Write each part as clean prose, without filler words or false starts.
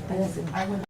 I would.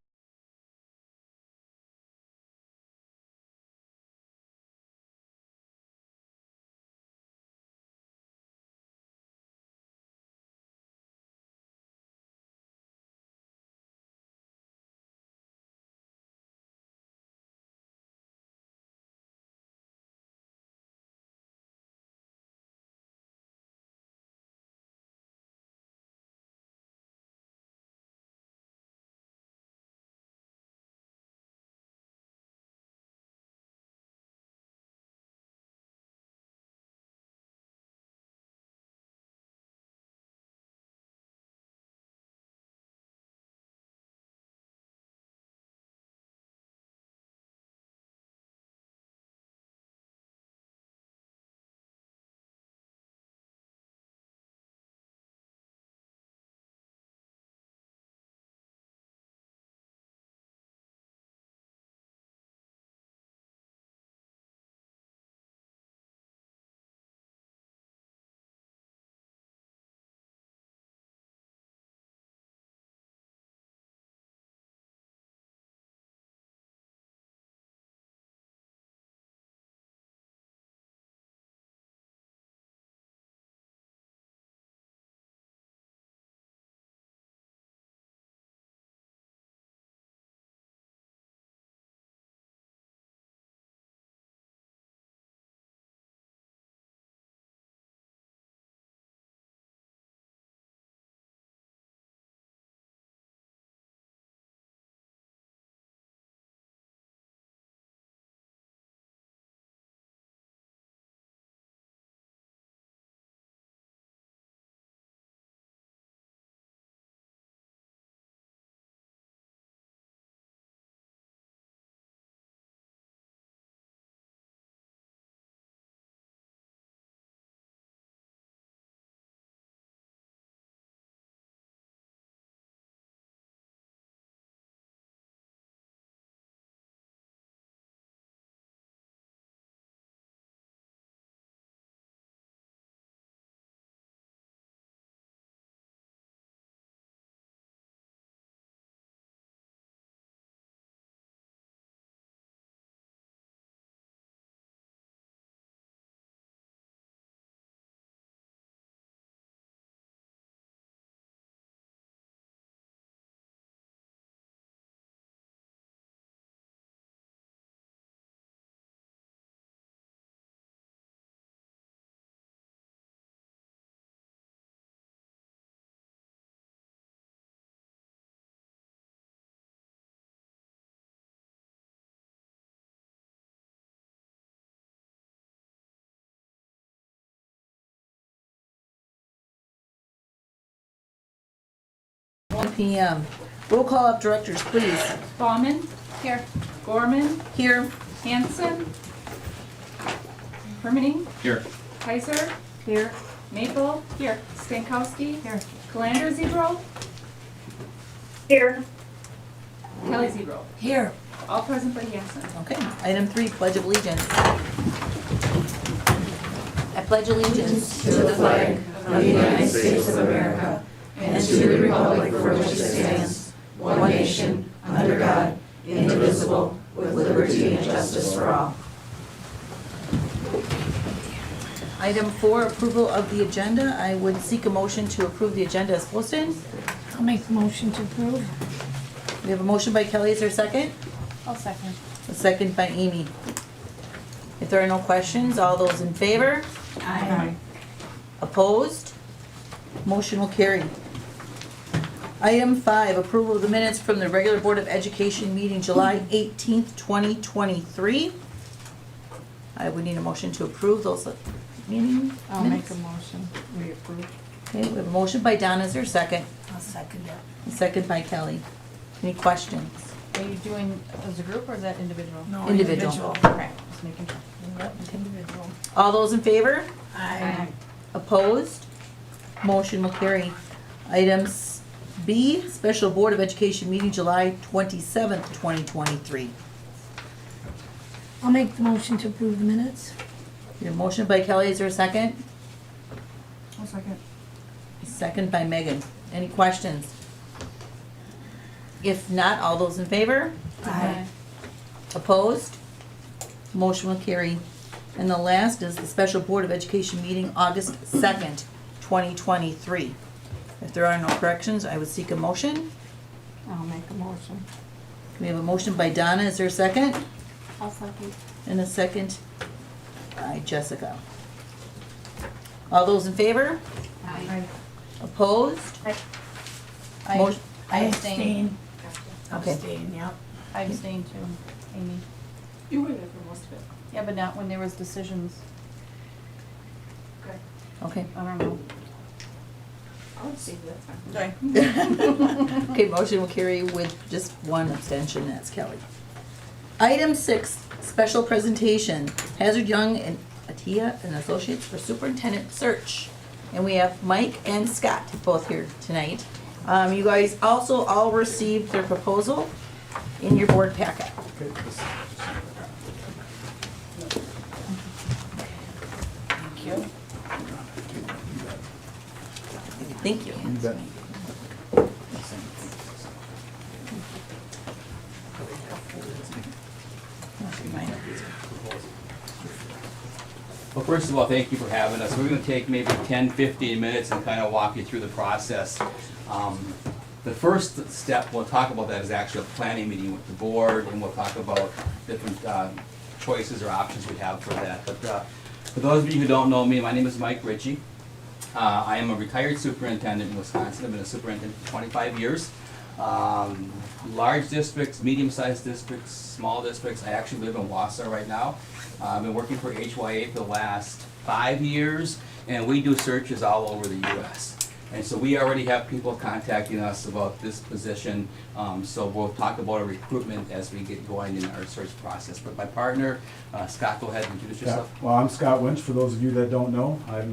PM. Roll call of directors, please. Bauman. Here. Gorman. Here. Hanson. Hermaning. Here. Kaiser. Here. Maple. Here. Stankowski. Here. Calandra Zebro. Here. Kelly Zebro. Here. All present but Hanson. Okay. Item 3, Pledge of Allegiance. I pledge allegiance to the flag of the United States of America and to the republic for which it stands, one nation, under God, indivisible, with liberty and justice for all. Item 4, approval of the agenda. I would seek a motion to approve the agenda as posted. I'll make the motion to approve. We have a motion by Kelly. Is there a second? I'll second. A second by Amy. If there are no questions, all those in favor? Aye. Opposed? Motion will carry. Item 5, approval of the minutes from the regular Board of Education meeting July 18th, 2023. I would need a motion to approve those meeting I'll make minutes. a motion. We approve. Okay, we have a motion by Donna. Is there a second? I'll second it. A second by Kelly. Any questions? Are you doing as a group or is that individual? No, Individual. Okay, just making sure. Individual. All those in favor? Aye. Opposed? Motion will carry. Items B, Special Board of Education meeting July 27th, 2023. I'll make the motion to approve the minutes. Your motion by Kelly, is there a second? I'll second. Second by Megan. Any questions? If not, all those in favor? Aye. Opposed? Motion will carry. And the last is the Special Board of Education meeting, August 2nd, 2023. If there are no corrections, I would seek a motion. I'll make a motion. We have a motion by Donna, is there a second? I'll second. And a second by Jessica. All those in favor? I Opposed? I Motion- abstain. Okay. Abstain, yep. I abstain too, Amy. You were there for most of it. Yeah, but not when there was decisions. Okay. Okay. I don't know. I'll abstain, that's fine. Okay, motion will carry with just one abstention, that's Kelly. Item 6, special presentation, Hazard Young and Atia and Associates for Superintendent Search. And we have Mike and Scott both here tonight. You guys also all received their proposal in your board packet. Thank you. Thank you. You bet. Well, first of all, thank you for having us. We're going to take maybe 10, 15 minutes and kind of walk you through the process. The first step, we'll talk about that, is actually a planning meeting with the board, and we'll talk about different choices or options we have for that. But for those of you who don't know me, my name is Mike Ritchie. I am a retired superintendent in Wisconsin. I've been a superintendent for 25 years. Large districts, medium-sized districts, small districts. I actually live in Wausau right now. I've been working for HYA for the last 5 years, and we do searches all over the U.S. And so we already have people contacting us about this position, so we'll talk about our recruitment as we get going in our search process. But my partner, Scott, go ahead and introduce Yeah, yourself. well, I'm Scott Winch, for those of you that don't know. I'm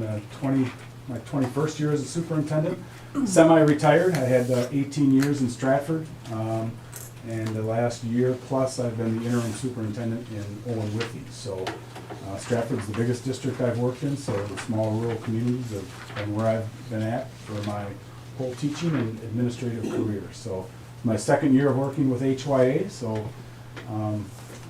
my 21st year as a superintendent, semi-retired. I had 18 years in Stratford, and the last year plus I've been the interim superintendent in Owen Withee. So Stratford's the biggest district I've worked in, so the small rural communities have been where I've been at for my whole teaching and administrative career. So my second year of working with HYA, so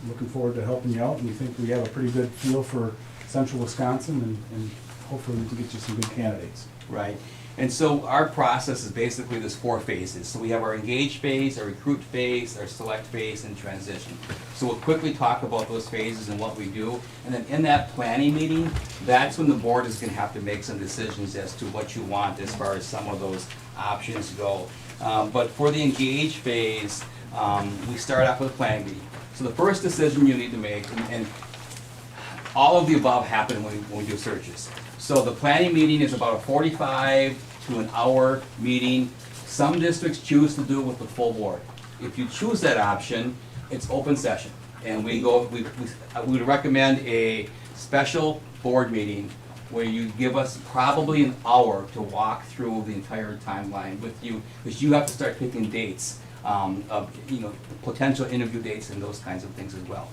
looking forward to helping you out, and we think we have a pretty good feel for central Wisconsin, and hopefully we can get you some good candidates. Right. And so our process is basically this 4 phases. So we have our engage phase, our recruit phase, our select phase, and transition. So we'll quickly talk about those phases and what we do. And then in that planning meeting, that's when the board is going to have to make some decisions as to what you want as far as some of those options go. But for the engage phase, we start off with a planning meeting. So the first decision you need to make, and all of the above happen when we do searches. So the planning meeting is about a 45 to an hour meeting. Some districts choose to do it with the full board. If you choose that option, it's open session. And we would recommend a special board meeting where you give us probably an hour to walk through the entire timeline with you, because you have to start picking dates of potential interview dates and those kinds of things as well.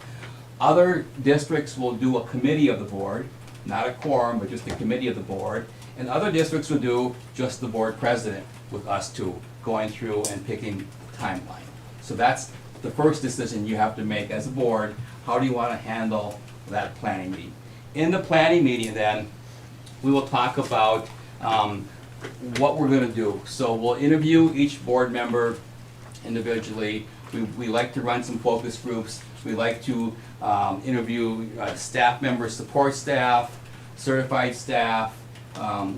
Other districts will do a committee of the board, not a quorum, but just a committee of the board. And other districts will do just the board president with us two, going through and picking timeline. So that's the first decision you have to make as a board. How do you want to handle that planning meeting? In the planning meeting then, we will talk about what we're going to do. So we'll interview each board member individually. We like to run some focus groups. We like to interview staff members, support staff, certified staff.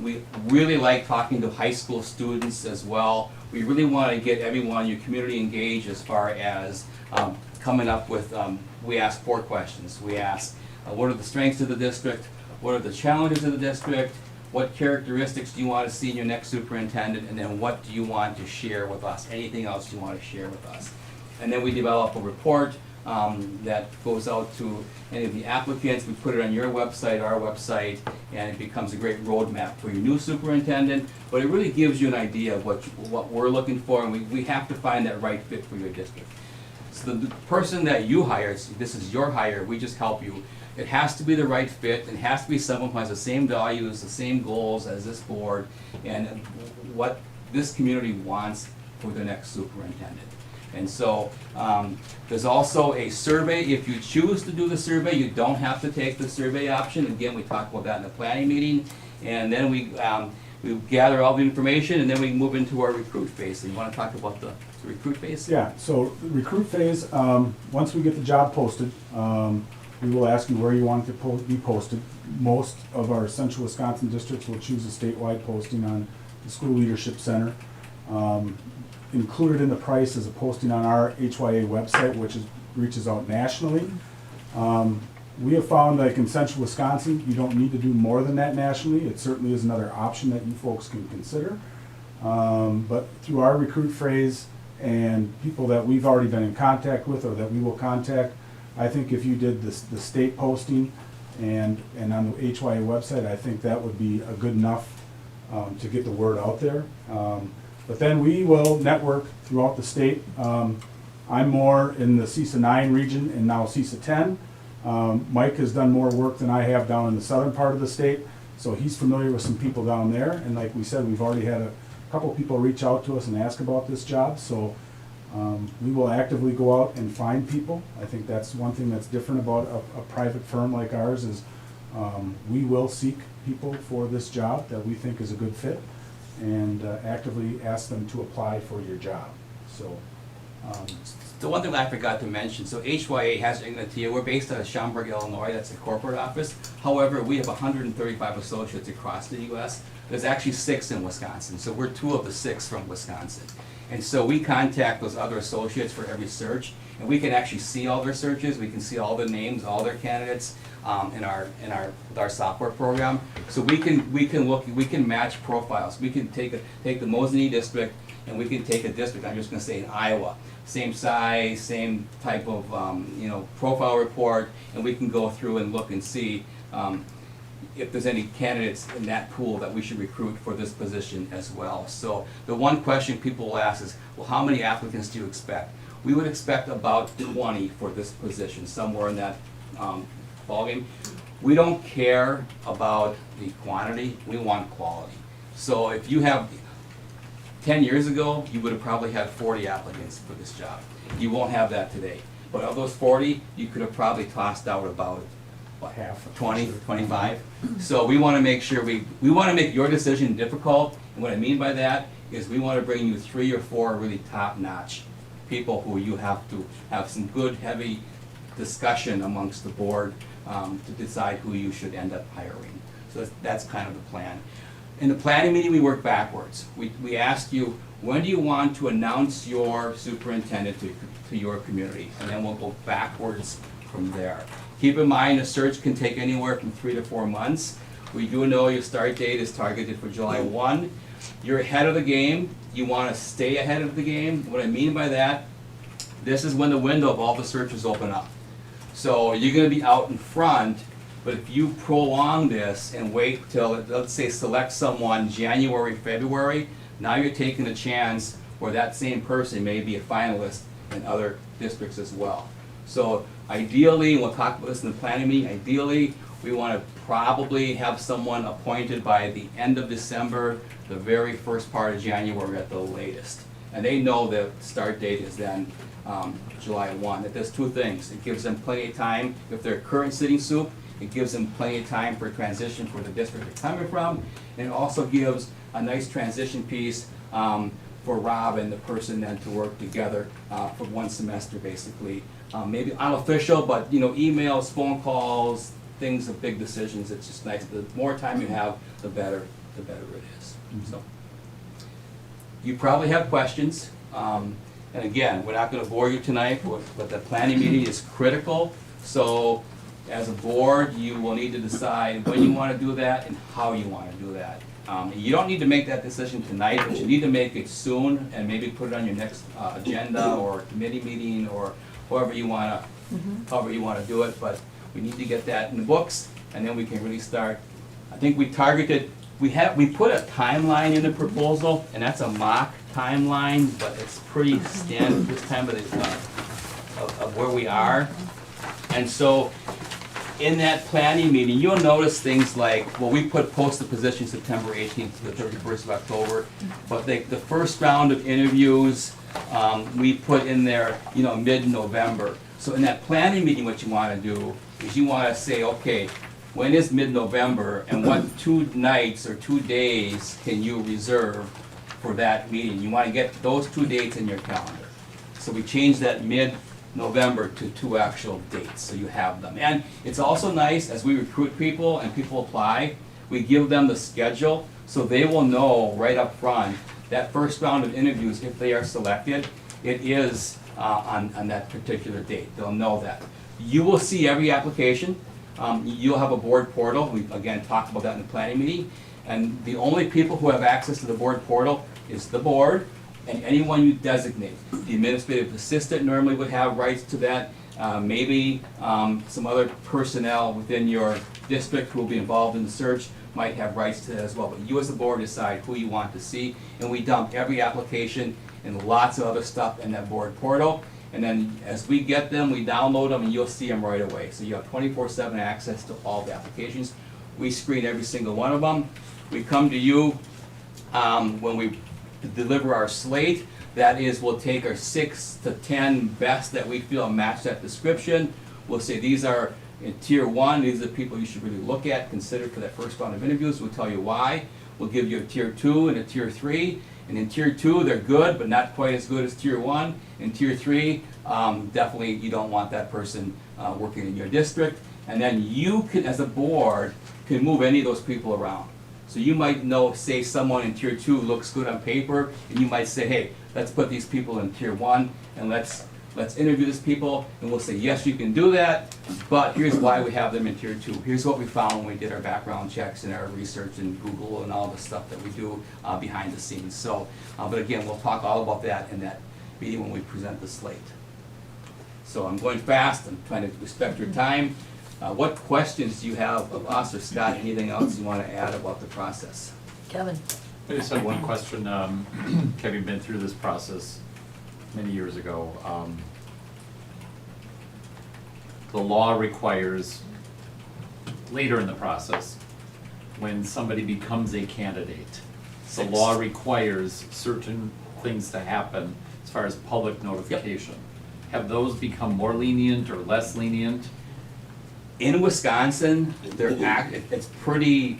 We really like talking to high school students as well. We really want to get everyone in your community engaged as far as coming up with, we ask 4 questions. We ask, what are the strengths of the district? What are the challenges of the district? What characteristics do you want to see in your next superintendent? And then what do you want to share with us? Anything else you want to share with us? And then we develop a report that goes out to any of the applicants. We put it on your website, our website, and it becomes a great roadmap for your new superintendent. But it really gives you an idea of what we're looking for, and we have to find that right fit for your district. So the person that you hire, this is your hire, we just help you. It has to be the right fit. It has to be someone who has the same values, the same goals as this board, and what this community wants for the next superintendent. And so, there's also a survey. If you choose to do the survey, you don't have to take the survey option. Again, we talked about that in the planning meeting. And then we gather all the information, and then we move into our recruit phase. So you want to talk about the recruit phase? Yeah, so the recruit phase, once we get the job posted, we will ask you where you want it to be posted. Most of our central Wisconsin districts will choose a statewide posting on the School Leadership Center. Included in the price is a posting on our HYA website, which reaches out nationally. We have found, like in central Wisconsin, you don't need to do more than that nationally. It certainly is another option that you folks can consider. But through our recruit phase and people that we've already been in contact with or that we will contact, I think if you did the state posting and on the HYA website, I think that would be a good enough to get the word out there. But then we will network throughout the state. I'm more in the CISA 9 region and now CISA 10. Mike has done more work than I have down in the southern part of the state, so he's familiar with some people down there. And like we said, we've already had a couple people reach out to us and ask about this job, so we will actively go out and find people. I think that's one thing that's different about a private firm like ours is we will seek people for this job that we think is a good fit and actively ask them to apply for your job. So. The one thing I forgot to mention, so HYA has Ignatia, we're based out of Schaumburg, Illinois, that's a corporate office. However, we have 135 associates across the US. There's actually 6 in Wisconsin, so we're 2 of the 6 from Wisconsin. And so we contact those other associates for every search, and we can actually see all their searches, we can see all the names, all their candidates with our software program. So we can match profiles. We can take the Mosinee district, and we can take a district, I'm just gonna say in Iowa, same size, same type of, profile report, and we can go through and look and see if there's any candidates in that pool that we should recruit for this position as well. So the one question people will ask is, well, how many applicants do you expect? We would expect about 20 for this position, somewhere in that ballgame. We don't care about the quantity, we want quality. So if you have 10 years ago, you would have probably had 40 applicants for this job. You won't have that today. But of those 40, you could have probably tossed out about, what, Half. 20, 25? So we want to make sure we want to make your decision difficult. And what I mean by that is we want to bring you 3 or 4 really top-notch people who you have to have some good, heavy discussion amongst the board to decide who you should end up hiring. So that's kind of the plan. In the planning meeting, we work backwards. We asked you, when do you want to announce your superintendent to your community? And then we'll go backwards from there. Keep in mind, a search can take anywhere from 3 to 4 months. We do know your start date is targeted for July 1. You're ahead of the game. You want to stay ahead of the game. What I mean by that, this is when the window of all the searches open up. So you're going to be out in front. But if you prolong this and wait till, let's say, select someone January, February, now you're taking a chance where that same person may be a finalist in other districts as well. So ideally, and we'll talk about this in the planning meeting, ideally, we want to probably have someone appointed by the end of December, the very first part of January at the latest. And they know the start date is then July 1. It does 2 things. It gives them plenty of time if they're current sitting soup. It gives them plenty of time for transition for the district they're coming from, and it also gives a nice transition piece for Rob and the person then to work together for 1 semester basically. Maybe unofficial, but emails, phone calls, things of big decisions. It's just nice. The more time you have, the better it is. So you probably have questions, and again, we're not going to bore you tonight, but the planning meeting is critical. So as a board, you will need to decide when you want to do that and how you want to do that. You don't need to make that decision tonight, but you need to make it soon and maybe put it on your next agenda or committee meeting or however you want to do it. But we need to get that in the books, and then we can really start. I think we targeted. We put a timeline in the proposal, and that's a mock timeline, but it's pretty standard this time of where we are. And so in that planning meeting, you'll notice things like, well, we post the position September 18th to the 31st of October, but the first round of interviews we put in there, you know, mid-November. So in that planning meeting, what you wanna do is you wanna say, okay, when is mid-November and what 2 nights or 2 days can you reserve for that meeting? You wanna get those 2 dates in your calendar. So we changed that mid-November to 2 actual dates, so you have them. And it's also nice, as we recruit people and people apply, we give them the schedule, so they will know right up front that first round of interviews, if they are selected, it is on that particular date. They'll know that. You will see every application. You'll have a board portal. We, again, talked about that in the planning meeting. And the only people who have access to the board portal is the board and anyone you designate. The administrative assistant normally would have rights to that. Maybe some other personnel within your district who will be involved in the search might have rights to that as well. But you as the board decide who you want to see. And we dump every application and lots of other stuff in that board portal. And then as we get them, we download them and you'll see them right away. So you have 24/7 access to all the applications. We screen every single one of them. We come to you when we deliver our slate. That is, we'll take our 6 to 10 best that we feel match that description. We'll say these are in tier 1, these are the people you should really look at, consider for that first round of interviews. We'll tell you why. We'll give you a tier 2 and a tier 3. And in tier 2, they're good, but not quite as good as tier 1. In tier 3, definitely you don't want that person working in your district. And then you can, as a board, can move any of those people around. So you might know, say someone in tier 2 looks good on paper, and you might say, hey, let's put these people in tier 1, and let's interview these people, and we'll say, yes, you can do that, but here's why we have them in tier 2. Here's what we found when we did our background checks and our research in Google and all the stuff that we do behind the scenes. So, but again, we'll talk all about that in that meeting when we present the slate. So I'm going fast, I'm trying to respect your time. What questions do you have of us or Scott? Anything else you want to add about the process? Kevin? I just had one question. Having been through this process many years ago, the law requires later in the process, when somebody becomes a candidate, the law requires certain things to happen as far as public notification. Have those become more lenient or less lenient? In Wisconsin, they're pretty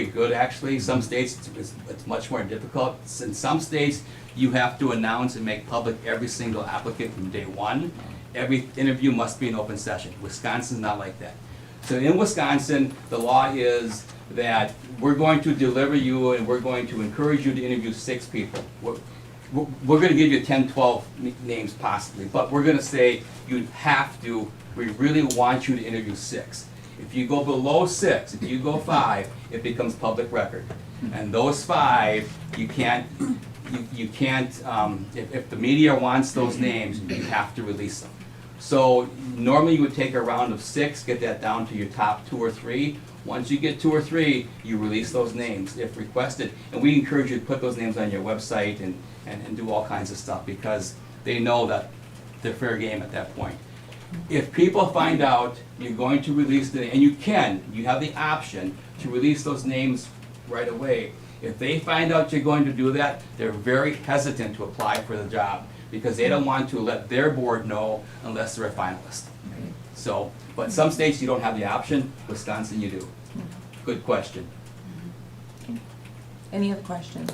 good actually. Some states it's much more difficult. In some states, you have to announce and make public every single applicant from day 1. Every interview must be an open session. Wisconsin's not like that. So in Wisconsin, the law is that we're going to deliver you and we're going to encourage you to interview 6 people. We're going to give you 10, 12 names possibly, but we're going to say you have to. We really want you to interview 6. If you go below 6, if you go 5, it becomes public record. And those 5, you can't, if the media wants those names, you have to release them. So normally you would take a round of 6, get that down to your top 2 or 3. Once you get 2 or 3, you release those names if requested. And we encourage you to put those names on your website and do all kinds of stuff because they know that they're fair game at that point. If people find out you're going to release and you have the option to release those names right away. If they find out you're going to do that, they're very hesitant to apply for the job because they don't want to let their board know unless they're a finalist. So, but some states you don't have the option, Wisconsin you do. Good question. Any other questions?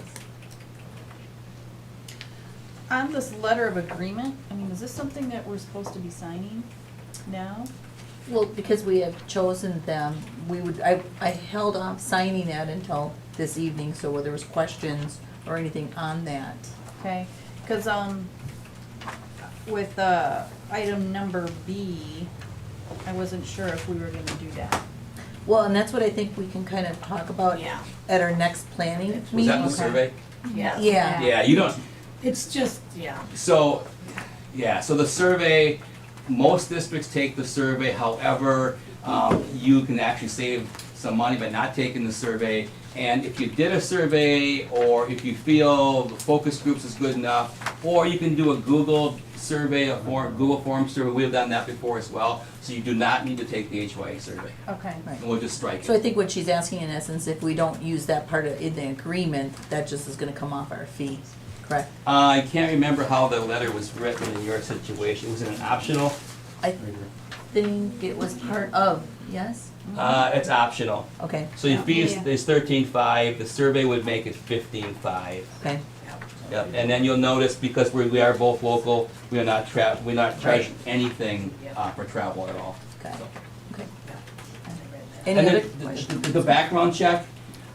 On this letter of agreement, I mean, is this something that we're supposed to be signing now? Well, because we have chosen them, I held off signing that until this evening, so whether there was questions or anything on that. Okay, because, with, item number B, I wasn't sure if we were gonna do that. Well, and that's what I think we can kind of talk about Yeah. at our next planning Was meeting. that in the survey? Yeah. Yeah. Yeah, you don't, It's just, yeah. so the survey, most districts take the survey, however, you can actually save some money by not taking the survey. And if you did a survey, or if you feel the focus groups is good enough, or you can do a Google survey, Google form survey, we've done that before as well, so you do not need to take the HYA survey. Okay. Right. And we'll just strike So I it. think what she's asking in essence, if we don't use that part of, in the agreement, that just is gonna come off our fee. correct? I can't remember how the letter was written in your situation. Was it an optional? I think it was part of, yes? It's optional. Okay, So your fee is 13.5, the survey would make it 15.5. okay, Yep, and then you'll notice, because we are both local, we're not charging anything for travel at all. got it, okay. And Any other then questions? the background check,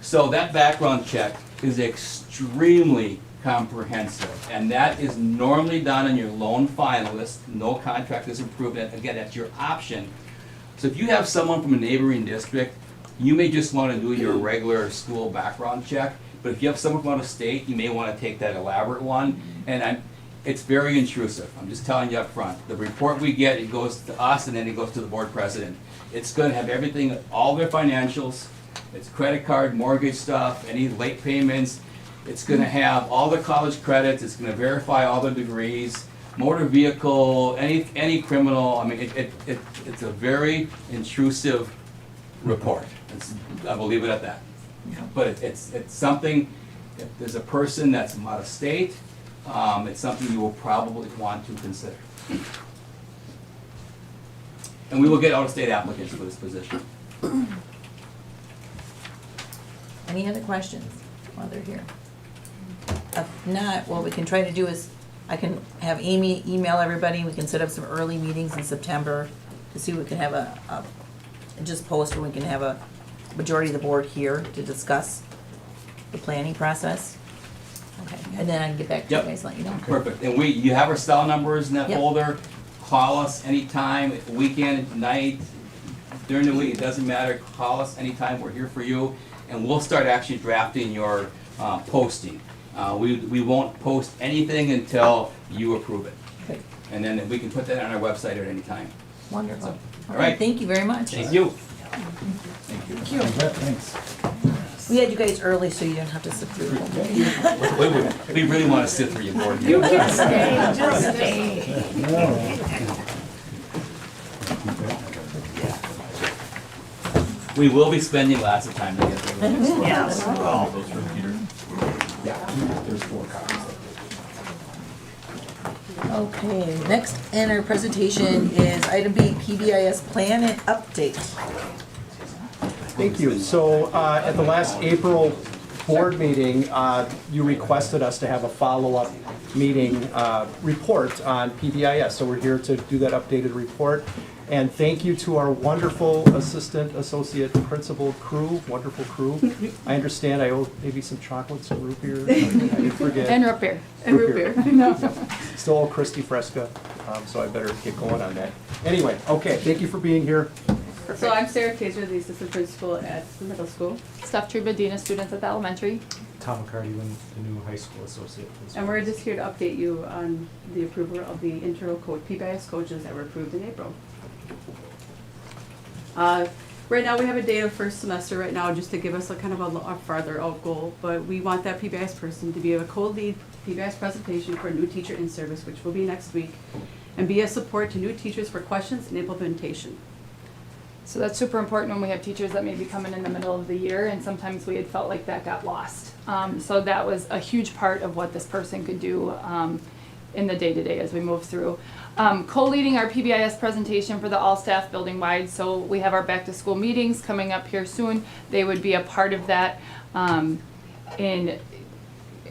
so that background check is extremely comprehensive, and that is normally done on your loan finalist, no contract is approved, and again, that's your option. So if you have someone from a neighboring district, you may just wanna do your regular school background check, but if you have someone from out of state, you may wanna take that elaborate one, and it's very intrusive, I'm just telling you up front. The report we get, it goes to us, and then it goes to the board president. It's gonna have everything, all their financials, it's credit card, mortgage stuff, any late payments. It's gonna have all the college credits, it's gonna verify all the degrees, motor vehicle, any criminal, I mean, it's a very intrusive report. I will leave it at that. But it's something, if there's a person that's from out of state, it's something you will probably want to consider. And we will get out-of-state applicants for this position. Any other questions while they're here? If not, what we can try to do is, I can have Amy email everybody, we can set up some early meetings in September to see if we can have just post where we can have a majority of the board here to discuss the planning process. Okay, and then I can get back to you Yep. guys, let you know. Perfect. And you have our cell numbers in that Yep. folder. Call us anytime, weekend, night, during the week, it doesn't matter. Call us anytime, we're here for you. And we'll start actually drafting your posting. We won't post anything until you approve it. Okay, And then we can put that on our website at any time. wonderful. All right. Thank you very much. Thank you. You bet, thanks. We had you guys early, so you didn't have to sit through the whole meeting. We really want to sit through your board. You can stay, just stay. We will be spending lots of time together. Yes. All those from Peter. There's 4 copies. Okay, next in our presentation is item B, PBIS plan and update. Thank you. So at the last April board meeting, you requested us to have a follow-up meeting report on PBIS. So we're here to do that updated report. And thank you to our wonderful assistant, associate, principal crew, wonderful crew. I understand I owe maybe some chocolates and root beer. I did forget. And root beer. And root beer. No. Still owe Christy Fresca, so I better get going on that. Anyway, okay, thank you for being here. So I'm Sarah Kaiser, the assistant principal at the middle school. Steph Tribadina, students at the elementary. Tom McCarty, the new high school associate principal. And we're just here to update you on the approval of the internal PBIS coaches that were approved in April. Right now, we have a date of first semester right now, just to give us a kind of a farther out goal, but we want that PBIS person to be a co-lead PBIS presentation for new teacher in service, which will be next week, and be a support to new teachers for questions and implementation. So that's super important when we have teachers that may be coming in the middle of the year, and sometimes we had felt like that got lost. So that was a huge part of what this person could do in the day-to-day as we move through. Co-leading our PBIS presentation for the all-staff building-wide, so we have our back-to-school meetings coming up here soon. They would be a part of that in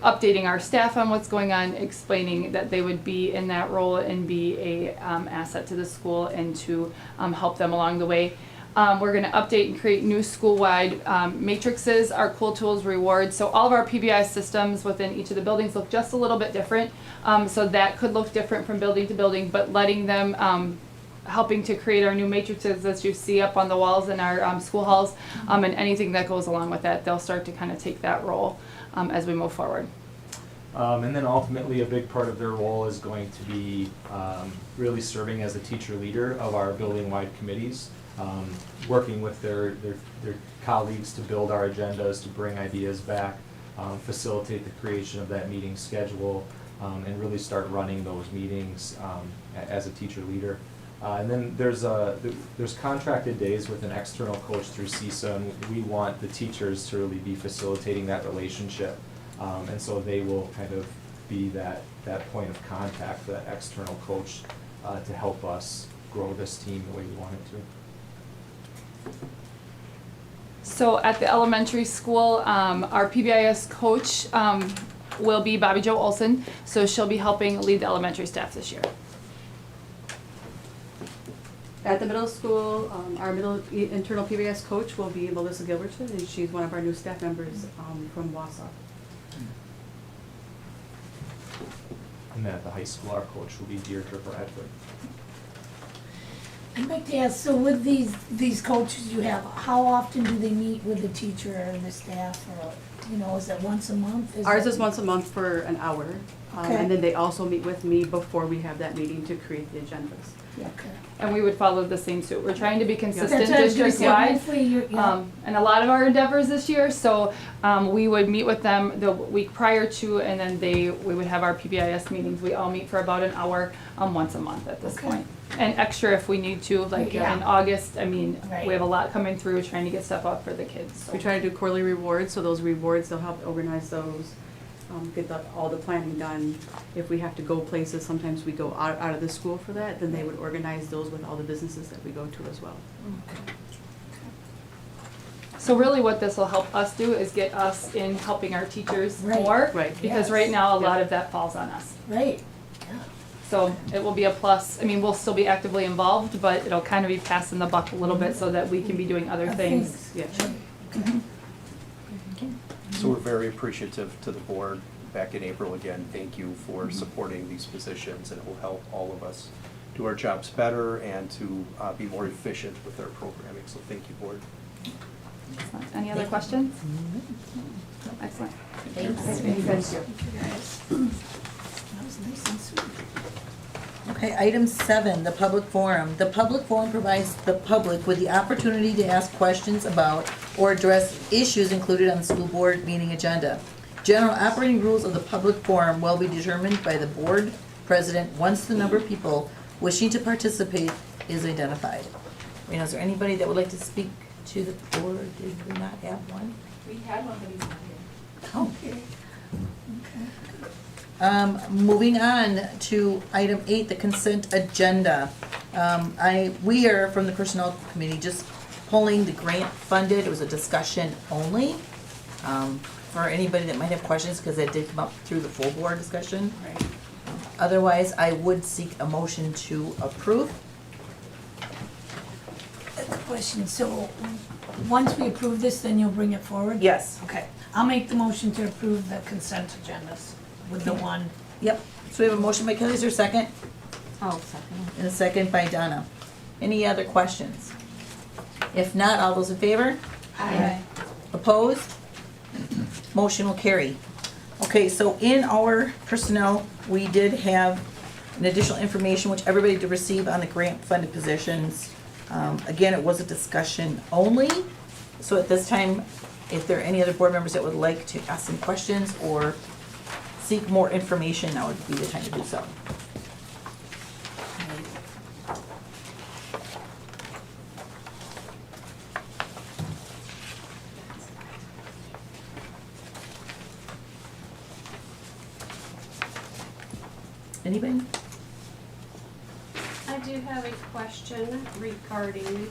updating our staff on what's going on, explaining that they would be in that role and be a asset to the school and to help them along the way. We're going to update and create new school-wide matrices, our cool tools rewards. So all of our PBI systems within each of the buildings look just a little bit different. So that could look different from building to building, but letting them helping to create our new matrices that you see up on the walls in our school halls, and anything that goes along with that, they'll start to kind of take that role as we move forward. And then ultimately, a big part of their role is going to be really serving as a teacher leader of our building-wide committees, working with their colleagues to build our agendas, to bring ideas back, facilitate the creation of that meeting schedule, and really start running those meetings as a teacher leader. And then there's contracted days with an external coach through CISA, and we want the teachers to really be facilitating that relationship. And so they will kind of be that point of contact, that external coach, to help us grow this team the way we want it to. So at the elementary school, our PBIS coach will be Bobby Jo Olson, so she'll be helping lead the elementary staff this year. At the middle school, our internal PBS coach will be Melissa Gilbertson, and she's one of our new staff members from Wausau. And then at the high school, our coach will be Deirdre Bradford. I'd like to ask, so with these coaches you have, how often do they meet with the teacher and the staff, or, you know, is it once a month? Ours it- is once a month for an hour, Okay. and then they also meet with me before we have that meeting to create the agendas. Okay. And we would follow the same suit. We're trying to be consistent That's what I was gonna say, district-wide. hopefully you're, yeah. And a lot of our endeavors this year, so we would meet with them the week prior to, and then we would have our PBIS meetings. We all meet for about an hour, once a month at this Okay. point. And extra if we need to, like Yeah. in August, I mean, Right. we have a lot coming through, trying to get stuff out for the kids, so. We try to do quarterly rewards, so those rewards, they'll help organize those, get all the planning done. If we have to go places, sometimes we go out of the school for that, then they would organize those with all the businesses that we go to as well. So really what this will help us do is get us in helping our teachers Right. more. Right. Because Yes. right now, a lot Yeah. of that falls on us. Right, So it will be a plus. I mean, we'll still be actively involved, but it'll kind of be passing the buck a little bit so that we can be doing other things. Yeah. So we're very appreciative to the board. Back in April again, thank you for supporting these positions, and it will help all of us do our jobs better and to be more efficient with our programming. So thank you, board. Excellent. Any other questions? Excellent. that was nice and sweet. Okay, item 7, the public forum. The public forum provides the public with the opportunity to ask questions about or address issues included on the school board meeting agenda. General operating rules of the public forum will be determined by the board president once the number of people wishing to participate is identified. You know, is there anybody that would like to speak to the board? Did we not have one? We had one, but he's not here. Okay. Moving on to item 8, the consent agenda. We are from the personnel committee just pulling the grant funded, it was a discussion only. For anybody that might have questions, because it did come up through the full board discussion. Right. Otherwise, I would seek a motion to approve. That's a question, so, once we approve this, then you'll bring it forward? Yes. Okay, I'll make the motion to approve the consent agendas with the one. Yep, so we have a motion by Kelly, is there a second? Oh, second. And a second by Donna. Any other questions? If not, all those in favor? Aye. Opposed? Motion will carry. Okay, so in our personnel, we did have an additional information which everybody did receive on the grant funded positions. Again, it was a discussion only. So at this time, if there are any other board members that would like to ask some questions or seek more information, now would be the time to do so. Anybody? I do have a question regarding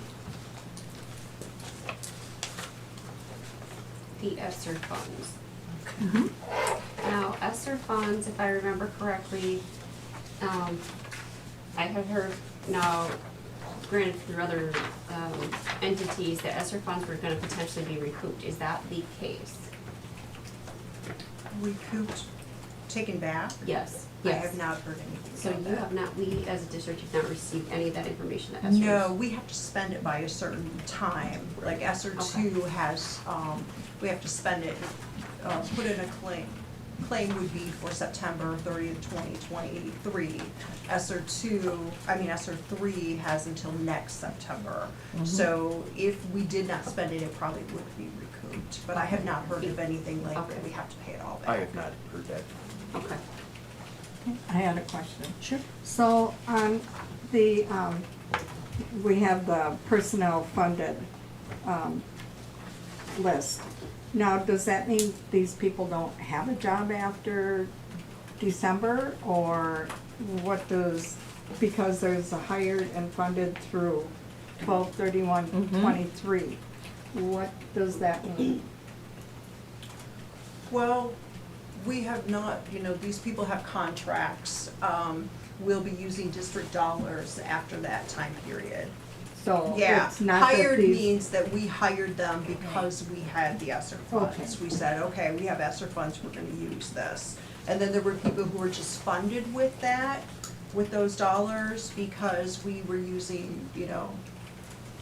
the ESSER funds. Now, ESSER funds, if I remember correctly, I have heard now, granted through other entities, that ESSER funds were gonna potentially be recouped. Is that the case? Recouped, taken back? Yes, I yes. have not heard anything So about you that. have not, we as a district have not received any of that information that ESSER is? No, we have to spend it by a certain time, like ESSER two has, we have to spend it, put in a claim. Claim would be for September 30th, 2023. ESSER three has until next September. So if we did not spend it, it probably would be recouped, but I have not heard of anything like Okay. that we have to pay it all back. I have not heard that. Okay. I had a question. Sure. So on the, we have the personnel funded list. Now, does that mean these people don't have a job after December, or what does, because there's a hired and funded through 12/31/23. What does that mean? Well, we have not, these people have contracts. We'll be using district dollars after that time period. So Yeah, it's not that hired these. means that we hired them because we had the ESSER funds. Okay. We said, okay, we have ESSER funds, we're gonna use this. And then there were people who were just funded with that, with those dollars, because we were using,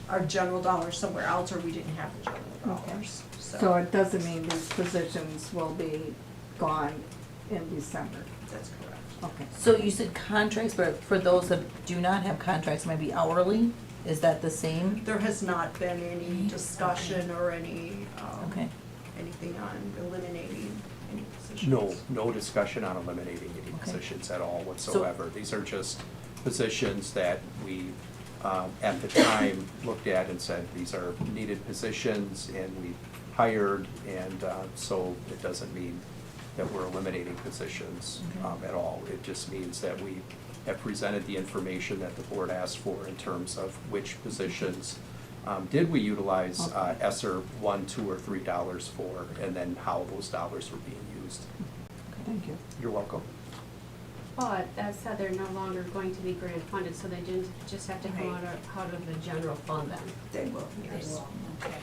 our general dollars somewhere else, or we didn't have the general Okay. dollars, So it doesn't mean these positions will be gone in December. That's correct. Okay. So you said contracts, but for those that do not have contracts, maybe hourly? Is that the same? There has not been any discussion or any, Okay. anything on eliminating any positions. No discussion on eliminating any Okay. positions at all whatsoever. These are just positions that we, at the time, looked at and said, these are needed positions, and we hired, and so it doesn't mean that we're eliminating positions at all. It just means that we have presented the information that the board asked for in terms of which positions did we utilize ESSER $1, $2, or $3 for, and then how those dollars were being used. Thank you. You're welcome. But that said, they're no longer going to be grant funded, so they didn't just have to come out of the general fund then. They will, They yes. will, okay.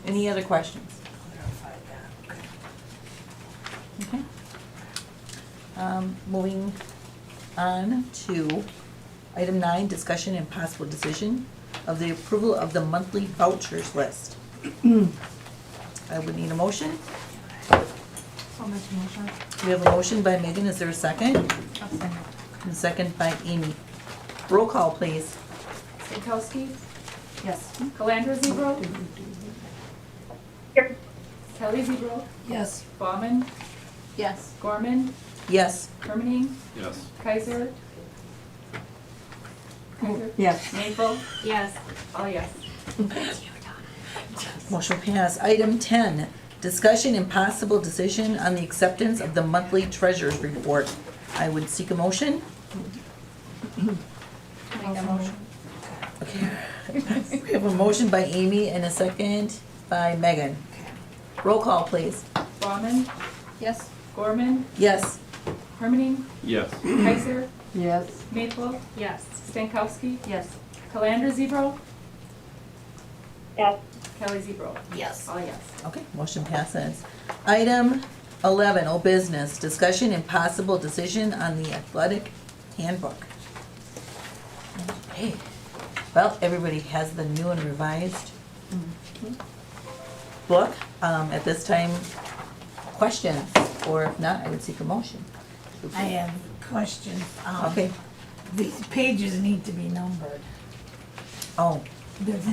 Any other questions? Clarify that, okay. Okay. Moving on to item 9, discussion and possible decision of the approval of the monthly vouchers list. I would need a motion. I'll make a motion. We have a motion by Megan, is there a second? I'll second. And a second by Amy. Roll call, please. Stankowski, Yes. Calandra Zebro, Kelly Zebro, Yes. Bauman, Yes. Gorman, Yes. Hermaning, Yes. Kaiser, Yes. Maple, Yes. all yes. Motion passed. Item 10, discussion and possible decision on the acceptance of the monthly treasurer's report. I would seek a motion. Make a motion. Okay. We have a motion by Amy and a second by Megan. Roll call, please. Bauman, Yes. Gorman, Yes. Hermaning, Yes. Kaiser, Yes. Maple, Yes. Stankowski, Yes. Calandra Zebro, Yes. Kelly Zebro, Yes. all yes. Okay, motion passes. Item 11, old business, discussion and possible decision on the athletic handbook. Okay, well, everybody has the new and revised book. At this time, questions, or if not, I would seek a motion. I have questions. Okay, These pages need to be numbered. oh, There's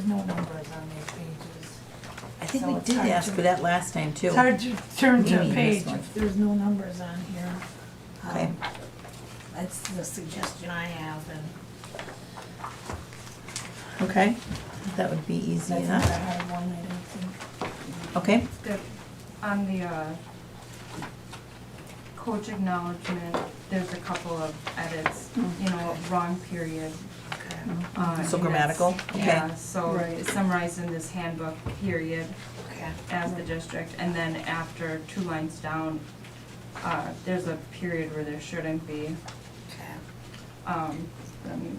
no numbers on these pages. I think So we it's did hard ask to- for that last time too. It's hard to turn to You a mean page this one. if there's no numbers on here. Okay. That's the suggestion I have, and Okay, that would be easy that's not a enough. hard one, I don't think. Okay, On the coach acknowledgement, there's a couple of edits, wrong period. so and grammatical, that's- okay. Yeah, so Right. it's summarized in this handbook, period, Okay. as the district, and then after 2 lines down, there's a period where there shouldn't be. Let me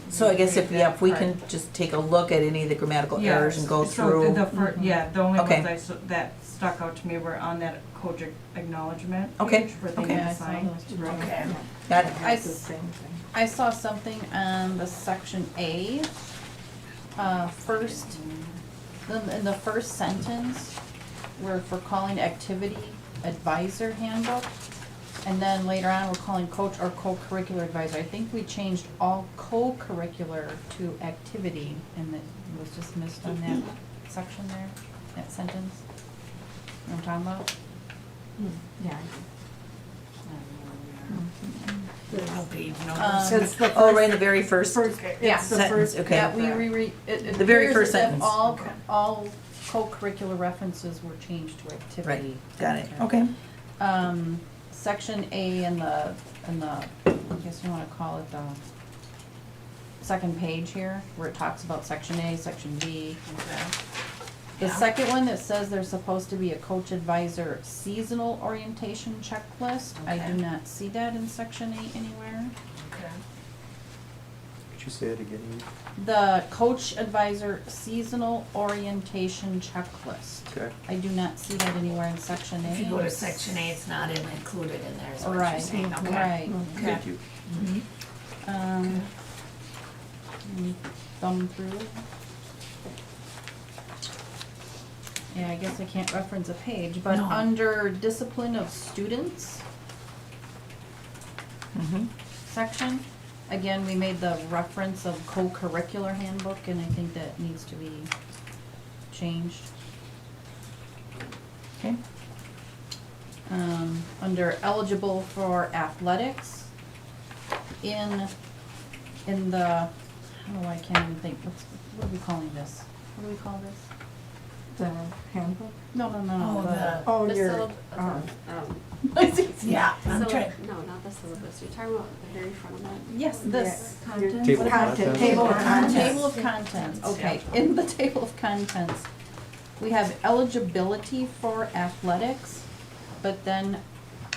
So I guess if read we that can part. just take a look at any of the grammatical errors and go Yes, through. So the only Okay. ones that stuck out to me were on that coach acknowledgement Okay, page where they okay. need Yeah, I to saw sign. those too. Okay. Got it. It's the same thing. I saw something on the section A, in the first sentence, where for calling activity advisor handbook, and then later on, we're calling coach or co-curricular advisor. I think we changed all co-curricular to activity, and it was just missed on that section there, that sentence. You know what I'm talking about? Yeah. There's no page Um, numbers. It's the Oh, first- right in the very first Yeah. Yeah. It's the sentence, first. okay. Yeah, we reread, it The very appears first as if sentence. all co-curricular references were changed to activity. Right, got it, okay. Section A in the, I guess you wanna call it the second page here, where it talks about section A, section B. The second one that says there's supposed to be a coach advisor seasonal orientation checklist. I do not see that in section A anywhere. Could you say it again? Amy? The coach advisor seasonal orientation checklist. Okay. I do not see that anywhere in section A. If you go to section A, it's not included in there, is what you're Right, saying, okay. right. Okay. Thank you. Let me thumb through it. Yeah, I guess I can't reference a page, but No. under discipline of students section, again, we made the reference of co-curricular handbook, and I think that needs to be changed. Okay. Under eligible for athletics, in the, oh, I can't even think, what are we calling this? What do we call this? The handbook? No, no, no, Oh, no, the. Oh, The your, Yeah, I'm trying, No, not the syllabus, you're talking about the very front of that? Yes, this. Table of Content. contents. Table of Table contents. of contents, okay, in the table of contents, we have eligibility for athletics, but then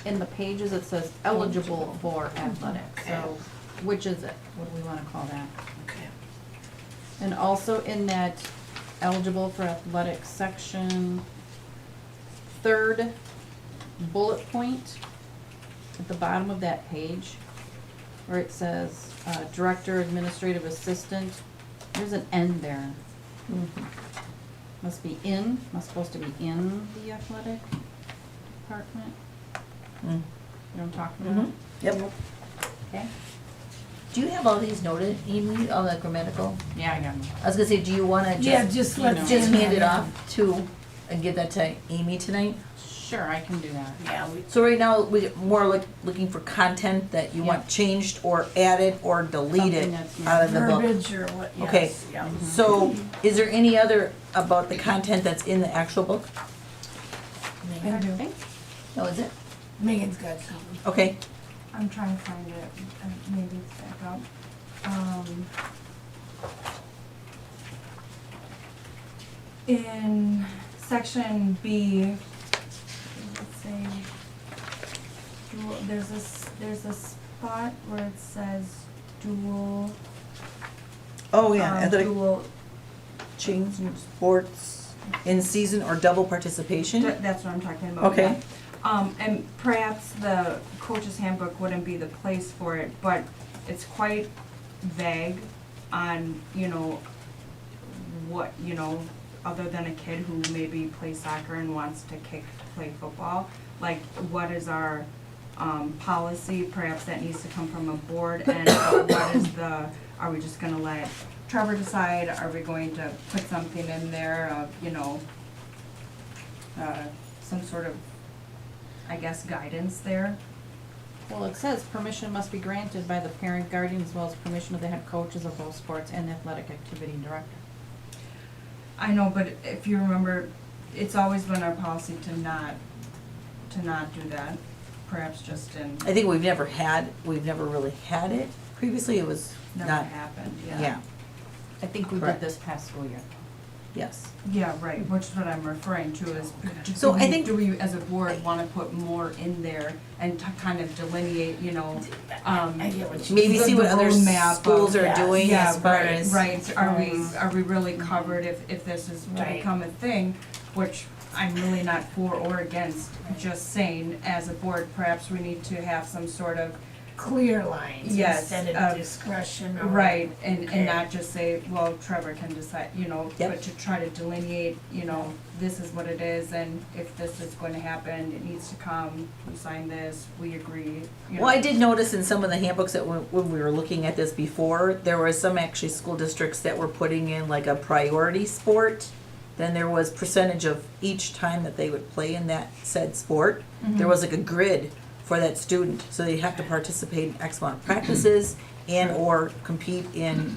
in the pages it says eligible for athletics, so which is it? What do we wanna call that? okay. And also in that eligible for athletics section, third bullet point at the bottom of that page, where it says, director, administrative assistant, there's an N there. Must supposed to be in the athletic department. You know what I'm talking about? Yep. Okay? Do you have all these noted, Amy, all the grammatical? Yeah, I got it. I was gonna say, do you wanna Yeah, just, just you let know. just hand it yeah. off to, and give that to Amy tonight? Sure, I can do that. Yeah, So right now, we're more looking for content that you want changed or added or deleted Something that's out of the book. verbiage or what, Okay. yes, yeah. So, is there any other about the content that's in the actual book? I do. Okay. No, is it? Megan's got something. Okay, I'm trying to find it, maybe it's back up. In section B, let's say, there's a spot where it says dual, oh yeah, athletic dual, change sports in season or double participation? that's what I'm talking about. Okay. yeah. And perhaps the coach's handbook wouldn't be the place for it, but it's quite vague on, what, other than a kid who maybe plays soccer and wants to play football, like what is our policy, perhaps that needs to come from a board, and what is are we just gonna let Trevor decide, are we going to put something in there of, some sort of, I guess, guidance there? Well, it says permission must be granted by the parent, guardian, as well as permission of the head coaches of both sports and athletic activity director. I know, but if you remember, it's always been our policy to not do that, perhaps just in, I think we've never really had it. Previously, it was never not, happened, yeah, I think we Correct. did this past school year. yes. Yeah, right, which is what I'm referring to is, So I think- do we as a board wanna put more in there and to kind of delineate, I get what you Maybe the- see what the other roadmap of- schools are yes. doing Yeah, as far right, as. right, are we really covered if this is to Right. become a thing, which I'm really not for or against, just saying, as a board, perhaps we need to have some sort of, clear lines Yes, instead of discretion or. right, Okay. and not just say, well, Trevor can decide, Yep. but to try to delineate, this is what it is, and if this is going to happen, it needs to come, we sign this, we agree, Well, I did notice in some of the handbooks that when we were looking at this before, there were some actually school districts that were putting in like a priority sport. Then there was percentage of each time that they would play in that said sport. There was like a grid for that student, so they have to participate in X amount of practices and or compete in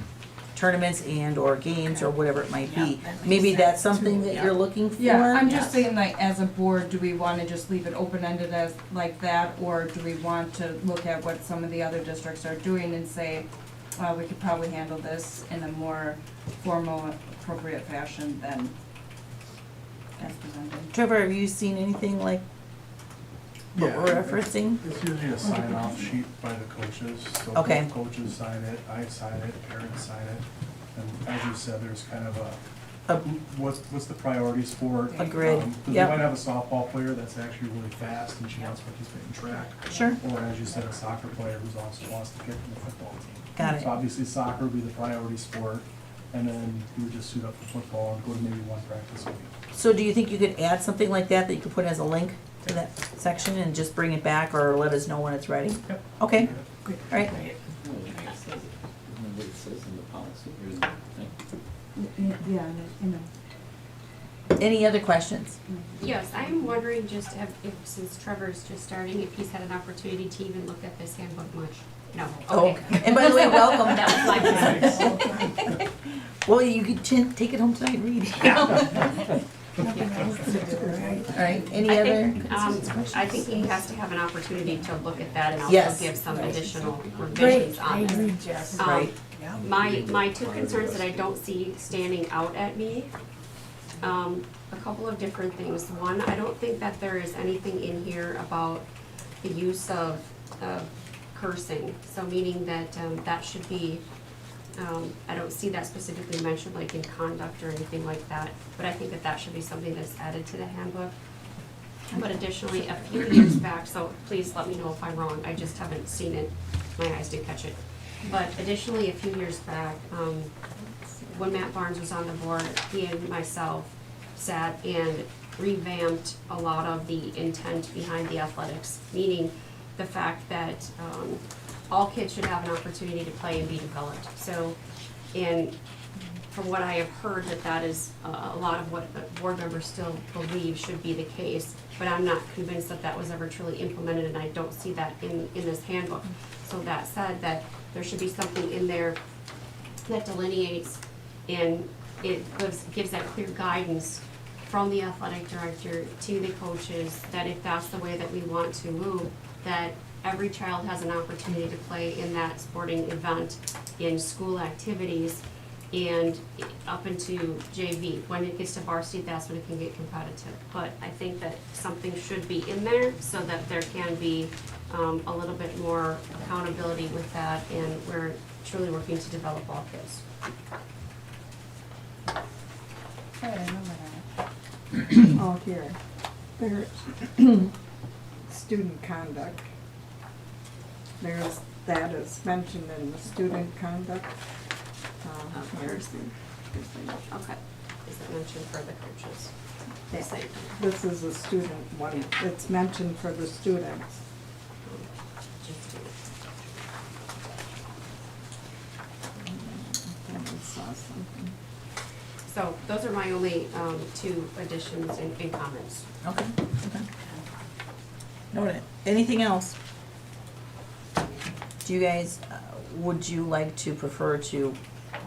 tournaments and or games or whatever it might Yeah, be. that makes Maybe that's sense, something too, that yeah. you're looking for? Yeah, I'm Yes. just saying, like, as a board, do we wanna just leave it open-ended as, like that, or do we want to look at what some of the other districts are doing and say, well, we could probably handle this in a more formal, appropriate fashion than as presented? Trevor, have you seen anything like what Yeah, we're referencing? It's usually a sign-off sheet by the coaches, so Okay. both coaches sign it, I sign it, parents sign it. And as you said, there's kind of A- what's the priorities for it? A grid, 'Cause you yep. might have a softball player that's actually really fast and she wants to participate in track. Sure. Or as you said, a soccer player who's also wants to kick in the football team. Got it. So obviously soccer would be the priority sport, and then you would just suit up for football and go to maybe one practice a week. So do you think you could add something like that you could put as a link to that section and just bring it back or let us know when it's ready? Yep. Okay, all right. Isn't that what it says in the policy or in the thing? Yeah, you know. Any other questions? Yes, I am wondering just if since Trevor's just starting, if he's had an opportunity to even look at this handbook much? No, okay. Oh, and by the way, welcome. That was my concern. Well, you could take it home tonight and read it. Nothing else to do, right? All right, any I other? think, I think he has to have an opportunity to look at that and Yes. also give some additional Great, revisions I on agree, it. Jess. Right. Yeah. My two concerns that I don't see standing out at me, a couple of different things. One, I don't think that there is anything in here about the use of cursing, so meaning that that should be, I don't see that specifically mentioned like in conduct or anything like that, but I think that that should be something that's added to the handbook. But additionally, a few years back, so please let me know if I'm wrong, I just haven't seen it, my eyes didn't catch it. But additionally, a few years back, when Matt Barnes was on the board, he and myself sat and revamped a lot of the intent behind the athletics, meaning the fact that all kids should have an opportunity to play and be developed. So, and from what I have heard, that is a lot of what the board members still believe should be the case, but I'm not convinced that that was ever truly implemented, and I don't see that in this handbook. So that said, that there should be something in there that delineates and it gives that clear guidance from the athletic director to the coaches, that if that's the way that we want to move, that every child has an opportunity to play in that sporting event, in school activities, and up into JV. When it gets to varsity, that's when it can get competitive. But I think that something should be in there so that there can be a little bit more accountability with that, and we're truly working to develop all kids. I remember that. Oh, here, there's student conduct. That is mentioned in the student conduct. Here's the thing. Okay. Is that mentioned for the coaches? Yeah. Same. This is a student one, it's mentioned for the students. Just do it. I saw something. So those are my only two additions and comments. Okay, okay. Noted. Anything else? Do you guys, would you like to prefer to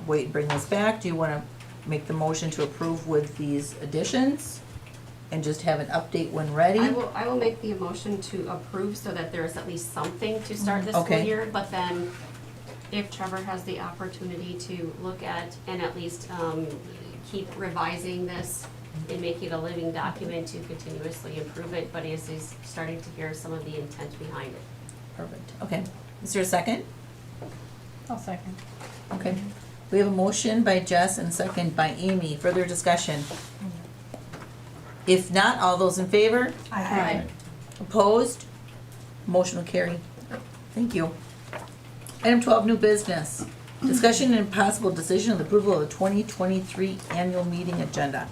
wait and bring this back? Do you want to make the motion to approve with these additions? And just have an update when ready? I will make the motion to approve so that there is at least something to start this school Okay. year, but then if Trevor has the opportunity to look at and at least keep revising this and make it a living document to continuously improve it, but is starting to hear some of the intent behind it. Perfect, okay. Is there a second? I'll second. Okay. We have a motion by Jess and a second by Amy. Further discussion? If not, all those in favor? Aye. Opposed? Motion will carry. Thank you. Item 12, new business. Discussion and possible decision of the approval of the 2023 annual meeting agenda.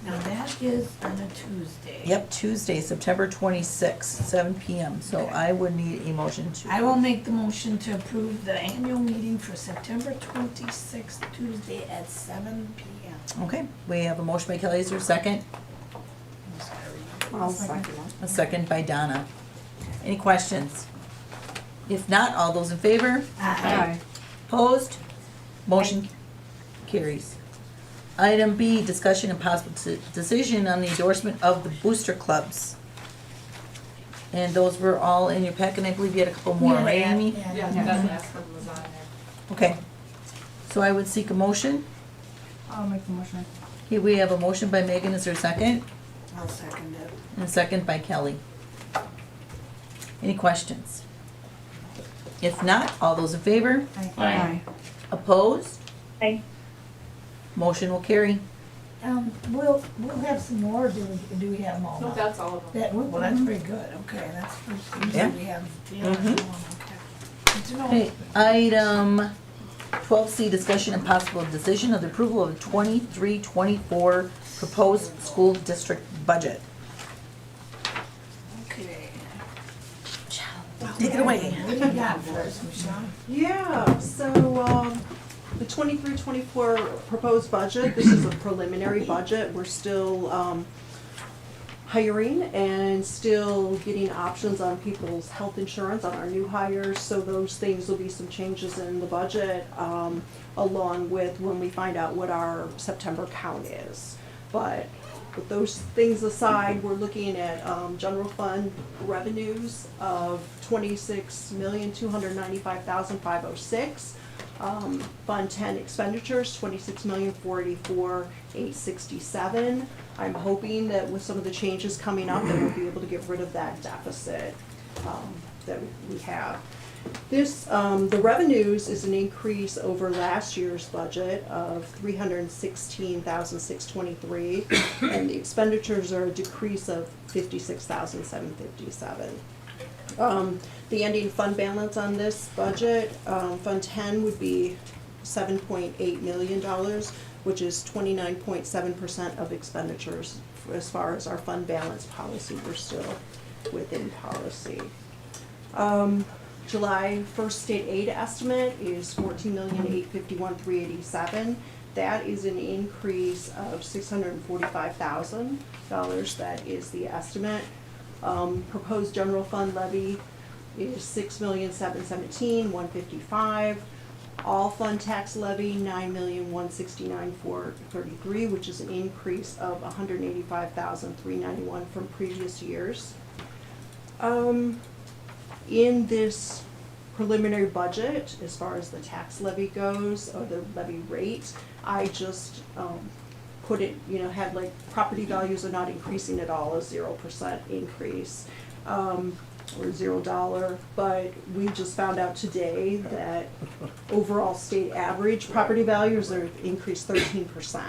Now that is on a Tuesday. Yep, Tuesday, September 26th, 7 PM. So I would need a motion to. I will make the motion to approve the annual meeting for September 26th, Tuesday at 7 PM. Okay, we have a motion by Kelly. Is there a second? I'll second it. A second by Donna. Any questions? If not, all those in favor? Aye. Opposed? Motion carries. Item B, discussion and possible decision on the endorsement of the booster clubs. And those were all in your packet, and I believe you had a couple more, right, Amy? Yeah. that last one was on there. Okay. So I would seek a motion. I'll make the motion. Okay, we have a motion by Megan, is there a second? I'll second it. And a second by Kelly. Any questions? If not, all those in favor? Aye. Opposed? Aye. Motion will carry. We'll have some more, do we have them all? No, now? that's all of them. That, well, that's very good, okay, that's, Yeah. usually we have, Mhm. okay. Good to know. Okay, item 12C, discussion and possible decision of the approval of the 23-24 proposed school district budget. Okay. Take it away. What do you got for us, Michelle? Yeah, so, the 23-24 proposed budget, this is a preliminary budget. We're still, hiring and still getting options on people's health insurance on our new hires. So those things will be some changes in the budget, along with when we find out what our September count is. But with those things aside, we're looking at, general fund revenues of $26,295,506. Fund 10 expenditures, $26,484,867. I'm hoping that with some of the changes coming up, that we'll be able to get rid of that deficit that we have. This, the revenues is an increase over last year's budget of $316,623, and the expenditures are a decrease of $56,757. The ending fund balance on this budget, Fund 10 would be $7.8 million, which is 29.7% of expenditures. As far as our fund balance policy, we're still within policy. July 1st state aid estimate is $14,851,387. That is an increase of $645,000. That is the estimate. Proposed general fund levy is $6,717,155. All fund tax levy, $9,169,433, which is an increase of $185,391 from previous years. In this preliminary budget, as far as the tax levy goes, or the levy rate, I just put it, had like property values are not increasing at all, a 0% increase, or $0, but we just found out today that overall state average property values are increased 13%.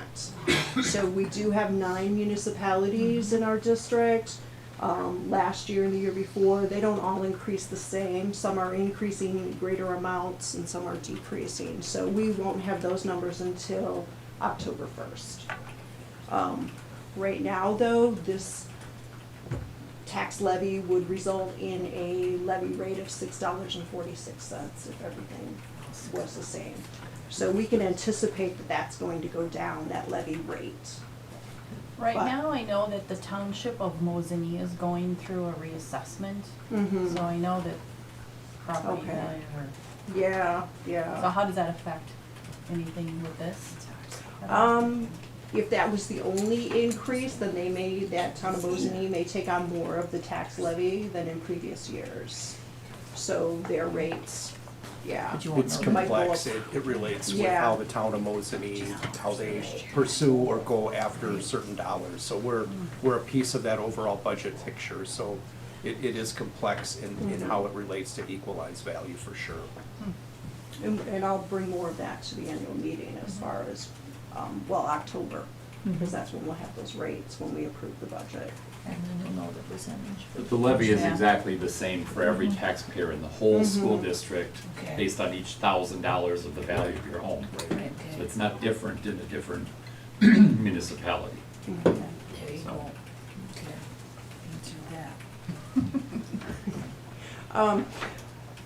So we do have 9 municipalities in our district. Last year and the year before, they don't all increase the same. Some are increasing greater amounts and some are decreasing. So we won't have those numbers until October 1st. Right now, though, this tax levy would result in a levy rate of $6.46 if everything was the same. So we can anticipate that that's going to go down, that levy rate. Right But- now, I know that the township of Mosinee is going through a reassessment, Mhm. so I know that property Okay. value or, Yeah, so yeah. how does that affect anything with this? If that was the only increase, then that town of Mosinee may take on more of the tax levy than in previous years. So their rates, yeah. But you won't It's know. Might go complex, up. it relates with Yeah. how the town of Mosinee, how they pursue or go after certain dollars. So we're a piece of that overall budget picture, so it is complex in how it relates to equalized value for sure. And I'll bring more of that to the annual meeting as far as, October, because that's when we'll have those rates, when we approve the budget. And then you'll know the percentage. But the levy is Yeah. exactly the same for every taxpayer in the whole school district, Okay. based on each $1,000 of the value of your home. Okay. So it's not different in a different municipality. There you So- go. Okay. Answer that.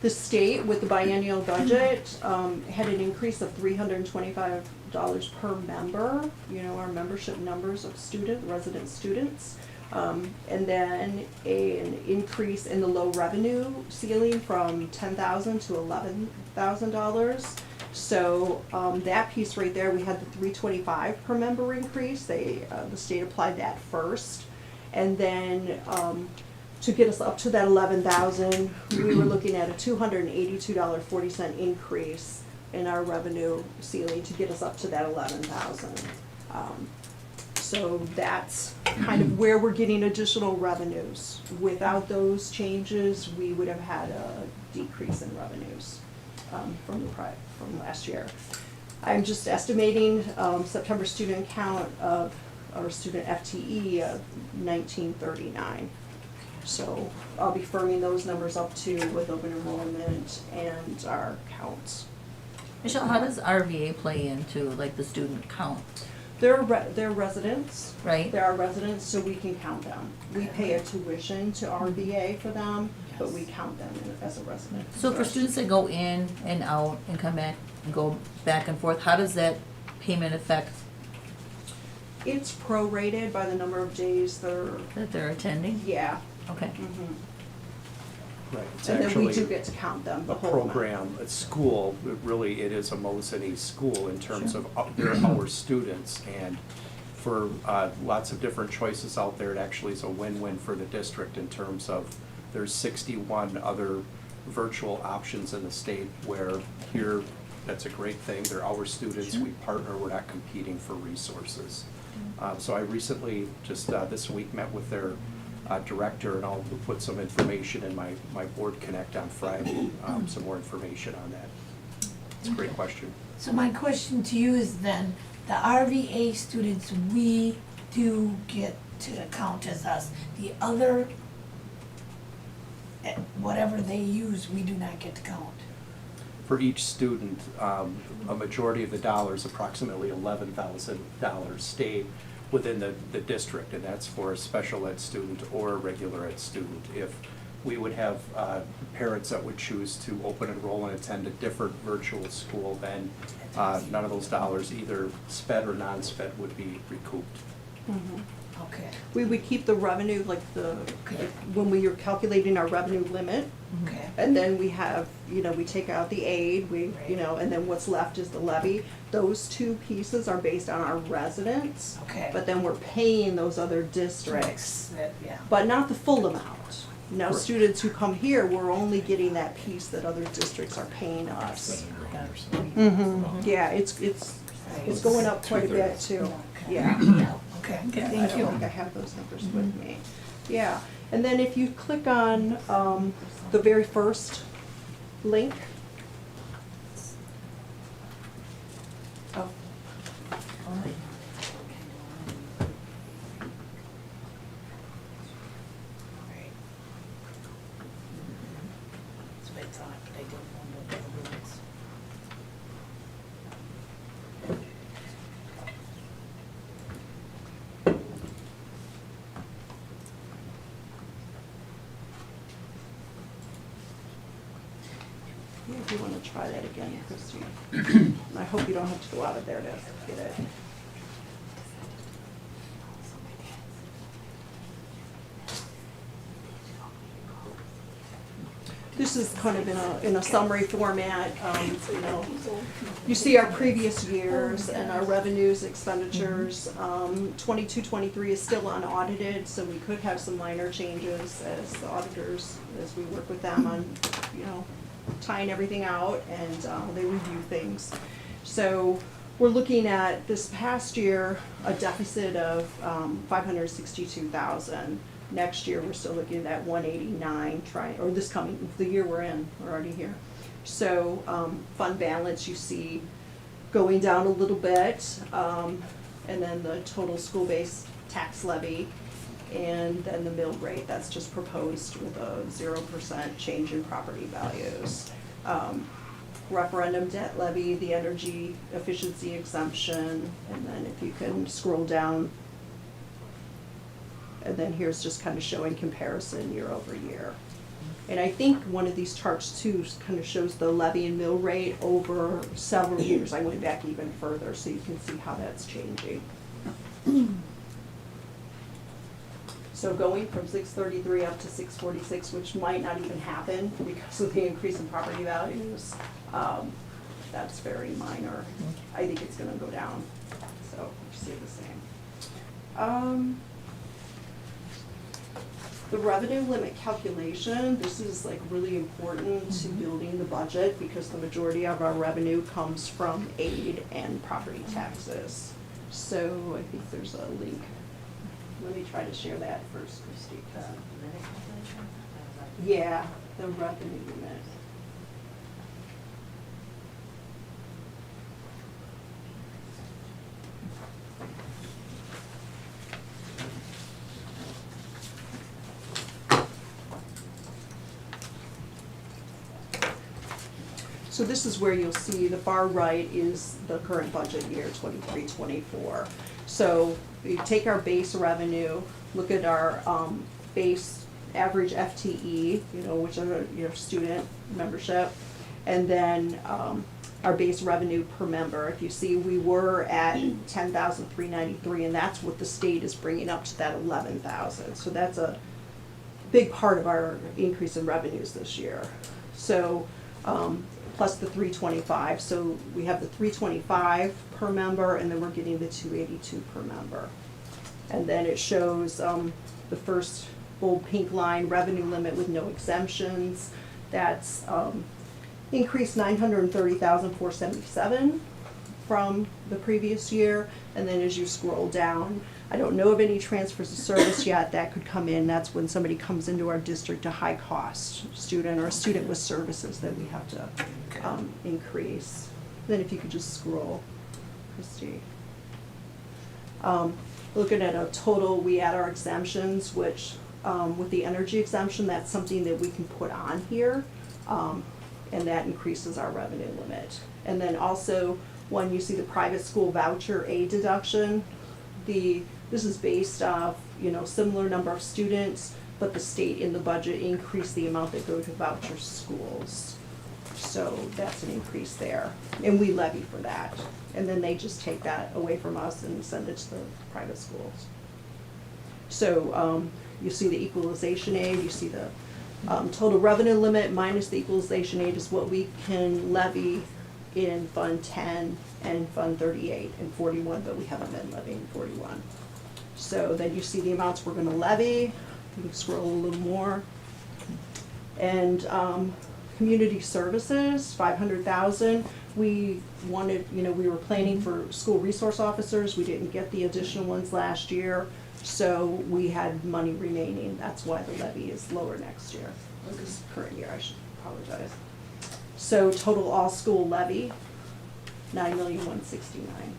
The state, with the biennial budget, had an increase of $325 per member, our membership numbers of resident students. And then an increase in the low revenue ceiling from $10,000 to $11,000. So, that piece right there, we had the $325 per member increase, the state applied that first. And then, to get us up to that 11,000, we were looking at a $282.40 increase in our revenue ceiling to get us up to that 11,000. So that's kind of where we're getting additional revenues. Without those changes, we would have had a decrease in revenues from last year. I'm just estimating September student count of, or student FTE of 1939. So I'll be firming those numbers up too with open enrollment and our counts. Michelle, how does RVA play into like the student count? They're residents. Right. They're our residents, so we can count them. We pay a tuition to RVA for them, but we count them as a resident. So for students that go in and out and come back and go back and forth, how does that payment affect It's prorated by the number of days that they're attending? Yeah. Okay. Mhm. Right, it's And then we actually do get to count them, the a whole amount. program, a school, it is a Mosinee school in terms Sure. of they're our students. And for lots of different choices out there, it actually is a win-win for the district in terms of there's 61 other virtual options in the state where here, that's a great thing. They're our students, we partner, we're not competing for resources. So I recently, just this week, met with their director, and I'll put some information in my board connect on Friday, some more information on that. It's a great question. So my question to you is then, the RVA students, we do get to count as us. The other, whatever they use, we do not get to count. For each student, a majority of the dollars, approximately $11,000, stay within the district, and that's for a special ed student or a regular ed student. If we would have parents that would choose to open enroll and attend a different virtual school, then none of those dollars, either sped or non-sped, would be recouped. Mhm. Okay. We would keep the revenue, like when we are calculating our revenue limit, Okay. and then we have, we take out the aid, and then what's left is the levy. Those two pieces are based on our residents. Okay. But then we're paying those other districts, Yeah. but not the full amount. Now, Correct. students who come here, we're only getting that piece that other districts are paying us. Mm-hmm. Yeah, it's going up quite a bit too. Yeah. Okay, I thank don't you. think I have those numbers with me. Yeah, and then if you click on the very first link. Oh. That's what I thought, but I didn't know what the rules. Yeah, if you want to try that again, Christine. I hope you don't have to go out of there to get it. This is kind of in a summary format. You see our previous years and our revenues, expenditures. 22-23 is still unaudited, so we could have some minor changes as the auditors, as we work with them on, tying everything out, and they review things. So we're looking at this past year a deficit of $562,000. Next year we're still looking at that 189, or the year we're in, we're already here. So fund balance you see going down a little bit, and then the total school-based tax levy, and then the mill rate, that's just proposed with a 0% change in property values. Referendum debt levy, the energy efficiency exemption, and then if you can scroll down, and then here's just kind of showing comparison year over year. And I think one of these charts too kind of shows the levy and mill rate over several years. I went back even further so you can see how that's changing. So going from 633 up to 646, which might not even happen because of the increase in property values. that's very minor. I think it's gonna go down, so stay the same. The revenue limit calculation, this is like really important to building the budget because the majority of our revenue comes from aid and property taxes. So I think there's a link. Let me try to share that first, Christie. Yeah, the revenue limit. So this is where you'll see the far right is the current budget year, 23-24. So you take our base revenue, look at our base average FTE, which are your student membership, and then our base revenue per member. If you see, we were at 10,393, and that's what the state is bringing up to that 11,000. So that's a big part of our increase in revenues this year. So plus the 325. So we have the 325 per member, and then we're getting the 282 per member. And then it shows the first bold pink line, revenue limit with no exemptions. That's increased 930,477 from the previous year. And then as you scroll down, I don't know of any transfers of service yet that could come in. That's when somebody comes into our district, a high cost student or a student with services that we have to increase. Then if you could just scroll, Christy. Looking at a total, we add our exemptions, which with the energy exemption, that's something that we can put on here, and that increases our revenue limit. And then also, when you see the private school voucher aid deduction, this is based off, similar number of students, but the state in the budget increased the amount that go to voucher schools. So that's an increase there, and we levy for that. And then they just take that away from us and send it to the private schools. So you see the equalization aid, you see the total revenue limit minus the equalization aid is what we can levy in Fund 10 and Fund 38 and 41, but we haven't been levying 41. So then you see the amounts we're gonna levy. You can scroll a little more. And community services, 500,000. We wanted, we were planning for school resource officers. We didn't get the additional ones last year, so we had money remaining. That's why the levy is lower next year, or this current year, I should apologize. So total all school levy, 9,169,000.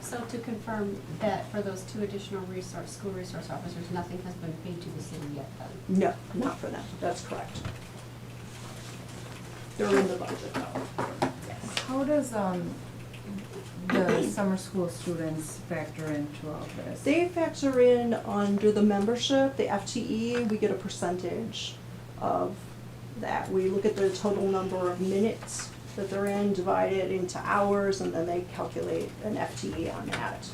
So to confirm that for those two additional school resource officers, nothing has been paid to the city yet then? No, not for them, that's correct. They're in the budget though. How does the summer school students factor into all this? They factor in under the membership, the FTE, we get a percentage of that. We look at the total number of minutes that they're in, divide it into hours, and then they calculate an FTE on that.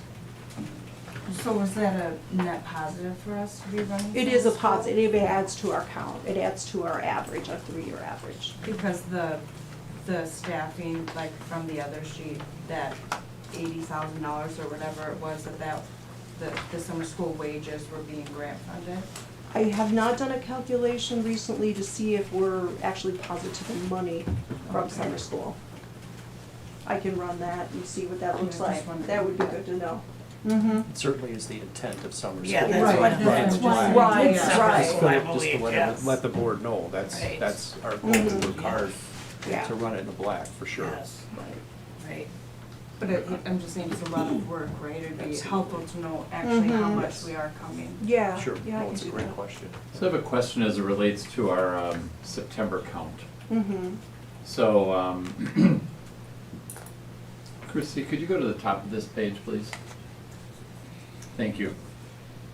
So is that a net positive for us to be running? It is a summer school? positive, it adds to our count, it adds to our average, our 3-year average. Because the staffing, like from the other sheet, that $80,000 or whatever it was, the summer school wages were being grant funded? I have not done a calculation recently to see if we're actually positive in money from summer school. I can run that and see what that looks Yeah, like, just wondering. that would be good to know. It certainly is the intent of summer school. Yeah, that's Right. what, Right. that's why. Right, it's right. summer school, I Just believe, to yes. let the board know, that's our goal, to work hard Yeah. to run it in the black, for sure. Yes, right. But I'm just saying it's a lot of work, right? It'd be helpful to know actually how Mhm. much we are coming. Yeah. Sure, Yeah, I no, can it's a do great that. question. So I have a question as it relates to our September count. Mm-hmm. So, Christy, could you go to the top of this page, please? Thank you.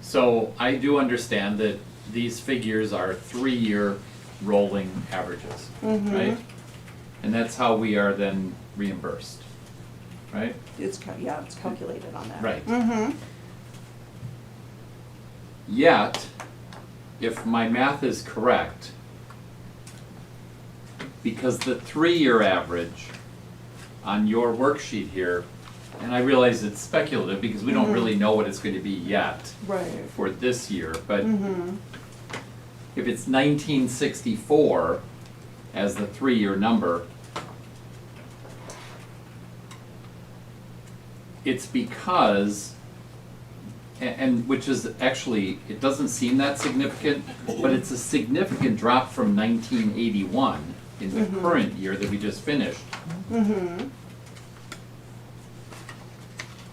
So I do understand that these figures are 3-year rolling averages, Mhm. right? And that's how we are then reimbursed, right? It's calculated on that. Right. Mm-hmm. Yet, if my math is correct, because the 3-year average on your worksheet here, and I realize it's speculative because we don't really know what it's going to be yet Right. for this year, but Mm-hmm. if it's 1964 as the 3-year number, it's because, and which is actually, it doesn't seem that significant, but it's a significant drop from 1981 in the current year that we just finished. Mm-hmm.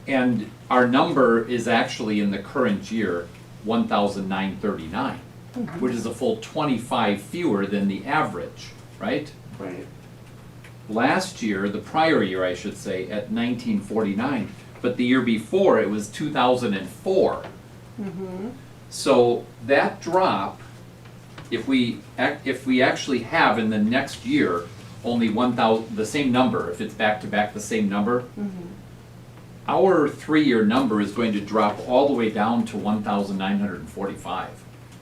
And our number is actually in the current year 1,939, which is a full 25 fewer than the average, right? Right. Last year, the prior year I should say, at 1949, but the year before it was 2004. Mm-hmm. So that drop, if we actually have in the next year only 1,000, the same number, if it's back to back the same number, our 3-year number is going to drop all the way down to 1,945,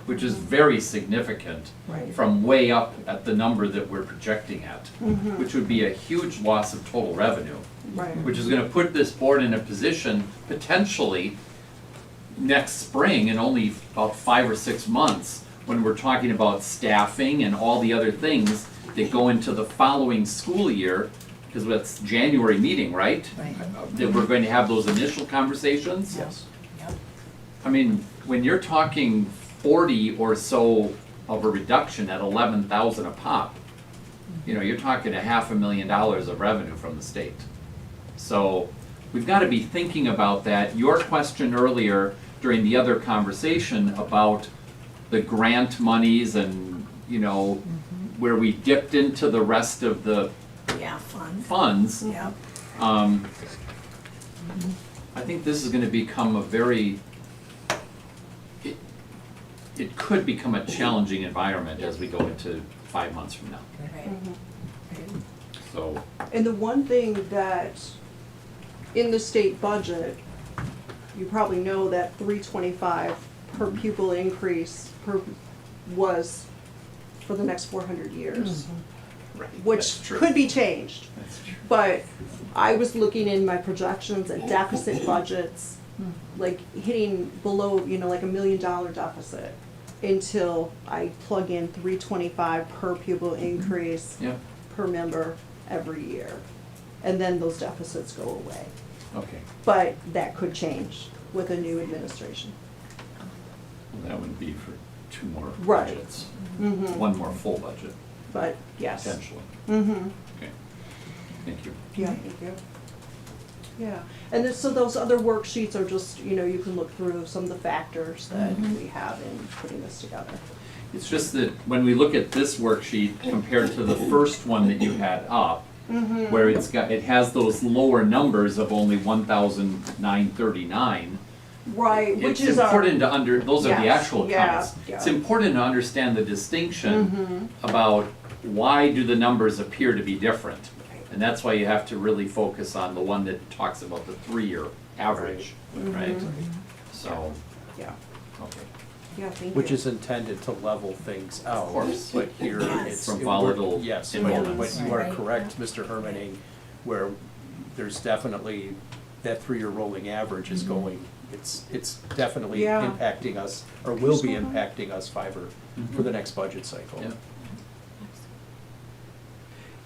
which is very significant Right. from way up at the number that we're projecting at, which would be a huge loss of total revenue, Right. which is going to put this board in a position potentially next spring, in only about 5 or 6 months, when we're talking about staffing and all the other things that go into the following school year, because that's January meeting, right? Right. That we're going to have those initial conversations. Yes. I mean, when you're talking 40 or so of a reduction at 11,000 a pop, you know, you're talking $500,000 of revenue from the state. So we've got to be thinking about that. Your question earlier during the other conversation about the grant monies and, you know, where we dipped into the rest of the Yeah, fun. funds, Yeah. I think this is going to become a very, it could become a challenging environment as we go into 5 months from now. So, And the one thing that, in the state budget, you probably know that 325 per pupil increase was for the next 400 years. Which That's true. could be changed. that's true. But I was looking in my projections at deficit budgets, like hitting below, you know, like $1 million deficit until I plug in 325 per pupil increase Yeah, per member every year. And then those deficits go away. okay. But that could change with a new administration. Well, that would be for 2 more Right. budgets. Mm-hmm. 1 more full budget, But yes. potentially. Mm-hmm. Okay, thank you. Yeah, thank you. Yeah, and then, so those other worksheets are just, you know, you can look through some of the factors that we have in putting this together. It's just that when we look at this worksheet compared to the first one that you had up, where it has those lower numbers of only 1,939, Right, which it's is our. important to those are the Yes, actual yeah, counts. yeah. It's important to understand the distinction about why do the numbers appear to be different. And that's why you have to really focus on the one that talks about the 3-year average, right? So, Yeah, okay. yeah, thank you. Which is intended to level things out. course. But here it's. From volatile Yes, enrollments. but you are Right. correct, Mr. Hermaning, where there's definitely, that 3-year rolling average is going, it's definitely Yeah. impacting us, or will be impacting us for the next budget cycle. Yeah.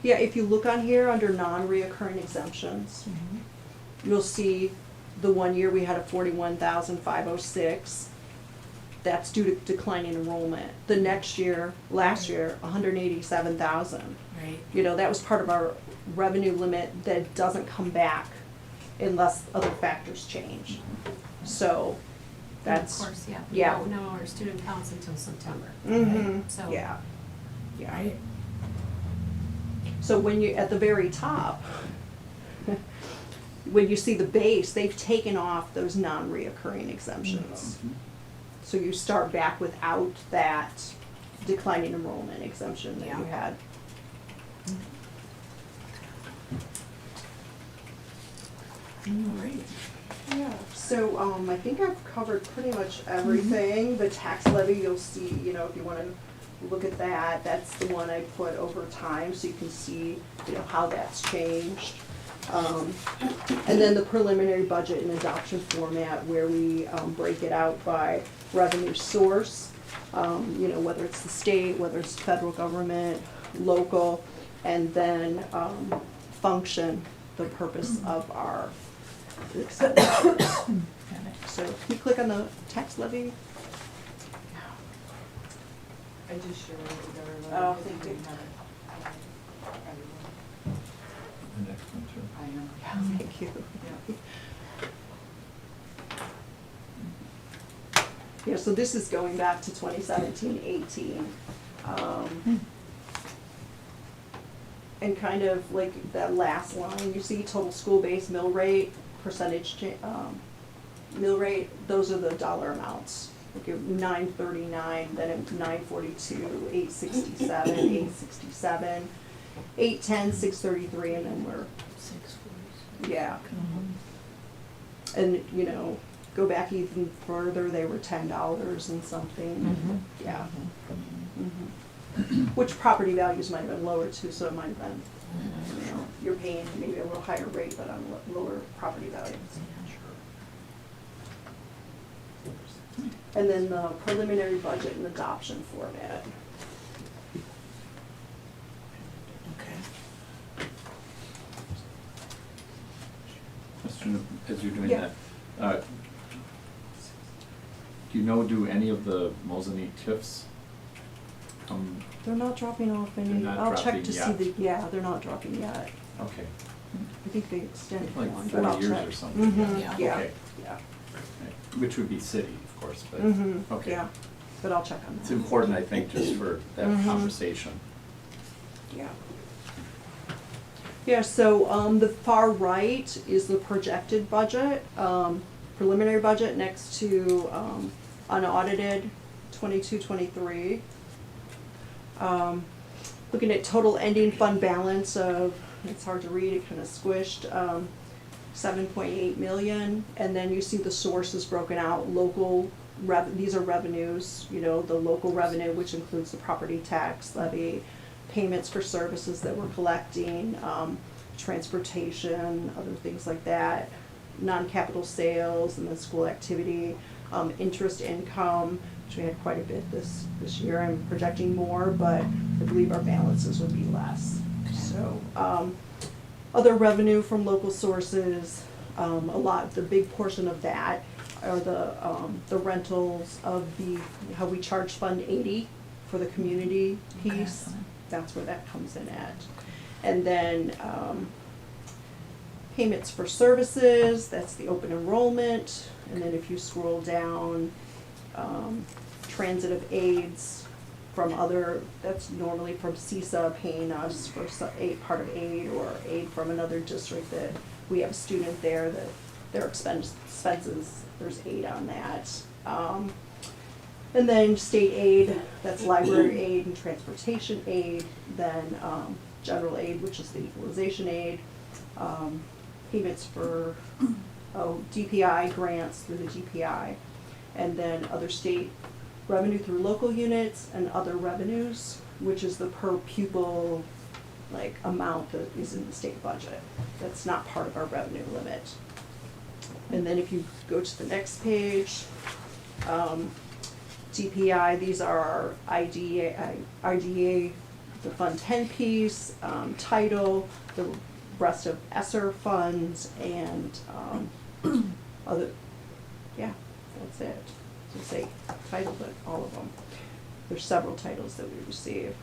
Yeah, if you look on here under non-reoccurring exemptions, you'll see the one year we had a 41,506. That's due to declining enrollment. The next year, last year, 187,000. Right. You know, that was part of our revenue limit that doesn't come back unless other factors change. So, that's. Of course, yeah. Yeah. We don't know our student counts until September. Mm-hmm, So. yeah, yeah. Right. So when you, at the very top, when you see the base, they've taken off those non-reoccurring exemptions. So you start back without that declining enrollment exemption that you had. Right. Yeah, so, I think I've covered pretty much everything. The tax levy, you'll see, you know, if you wanna look at that, that's the one I put over time, so you can see, you know, how that's changed. And then the preliminary budget and adoption format where we break it out by revenue source, whether it's the state, whether it's federal government, local, and then function, the purpose of our expenditures. So can you click on the tax levy? I just shared it with everyone. Oh, thank you. The next one too. I know. Yeah, thank you. Yeah, so this is going back to 2017-18. And kind of like that last line, you see total school-based mill rate, mill rate, those are the dollar amounts. Okay, 939, then it 942, 867, 867, 810, 633, and then we're, 640. yeah. And, go back even further, they were $10 and something, yeah. Which property values might have been lower too, so it might have been, you're paying maybe a little higher rate, but on lower property values. And then the preliminary budget and adoption format. Okay. Question, as you're doing Yeah. that, do any of the Mosinee TIFs come? They're not dropping off any, They're not I'll check dropping to see yet. they're not dropping yet. Okay, I think they extended like one, 4 but I'll years check. or something. Mhm, Yeah. yeah, Okay. yeah. Which would be city, of course, but, okay. Yeah, but I'll check on that. It's important, I think, just for that conversation. Yeah. Yeah, so the far right is the projected budget, preliminary budget next to unaudited 22-23. Looking at total ending fund balance of, it's hard to read, it kind of squished, 7.8 million. And then you see the sources broken out, local, these are revenues, the local revenue, which includes the property tax levy, payments for services that we're collecting, transportation, other things like that, non-capital sales, and then school activity, interest income, which we had quite a bit this year. I'm projecting more, but I believe our balances would be less. So, other revenue from local sources, the big portion of that are the rentals of how we charge Fund 80 for the community piece. Okay. That's where that comes in at. And then, payments for services, that's the open enrollment. And then if you scroll down, transit of aids from that's normally from CISA paying us for part of aid or aid from another district that we have a student there that their expenses, there's aid on that. And then state aid, that's library aid and transportation aid, then general aid, which is the equalization aid, payments for DPI grants through the DPI, and then other state revenue through local units and other revenues, which is the per pupil amount that is in the state budget. That's not part of our revenue limit. And then if you go to the next page, DPI, these are our IDA, the Fund 10 piece, title, the rest of ESSER funds, and other, yeah, that's it. So say title, but all of them. There's several titles that we receive.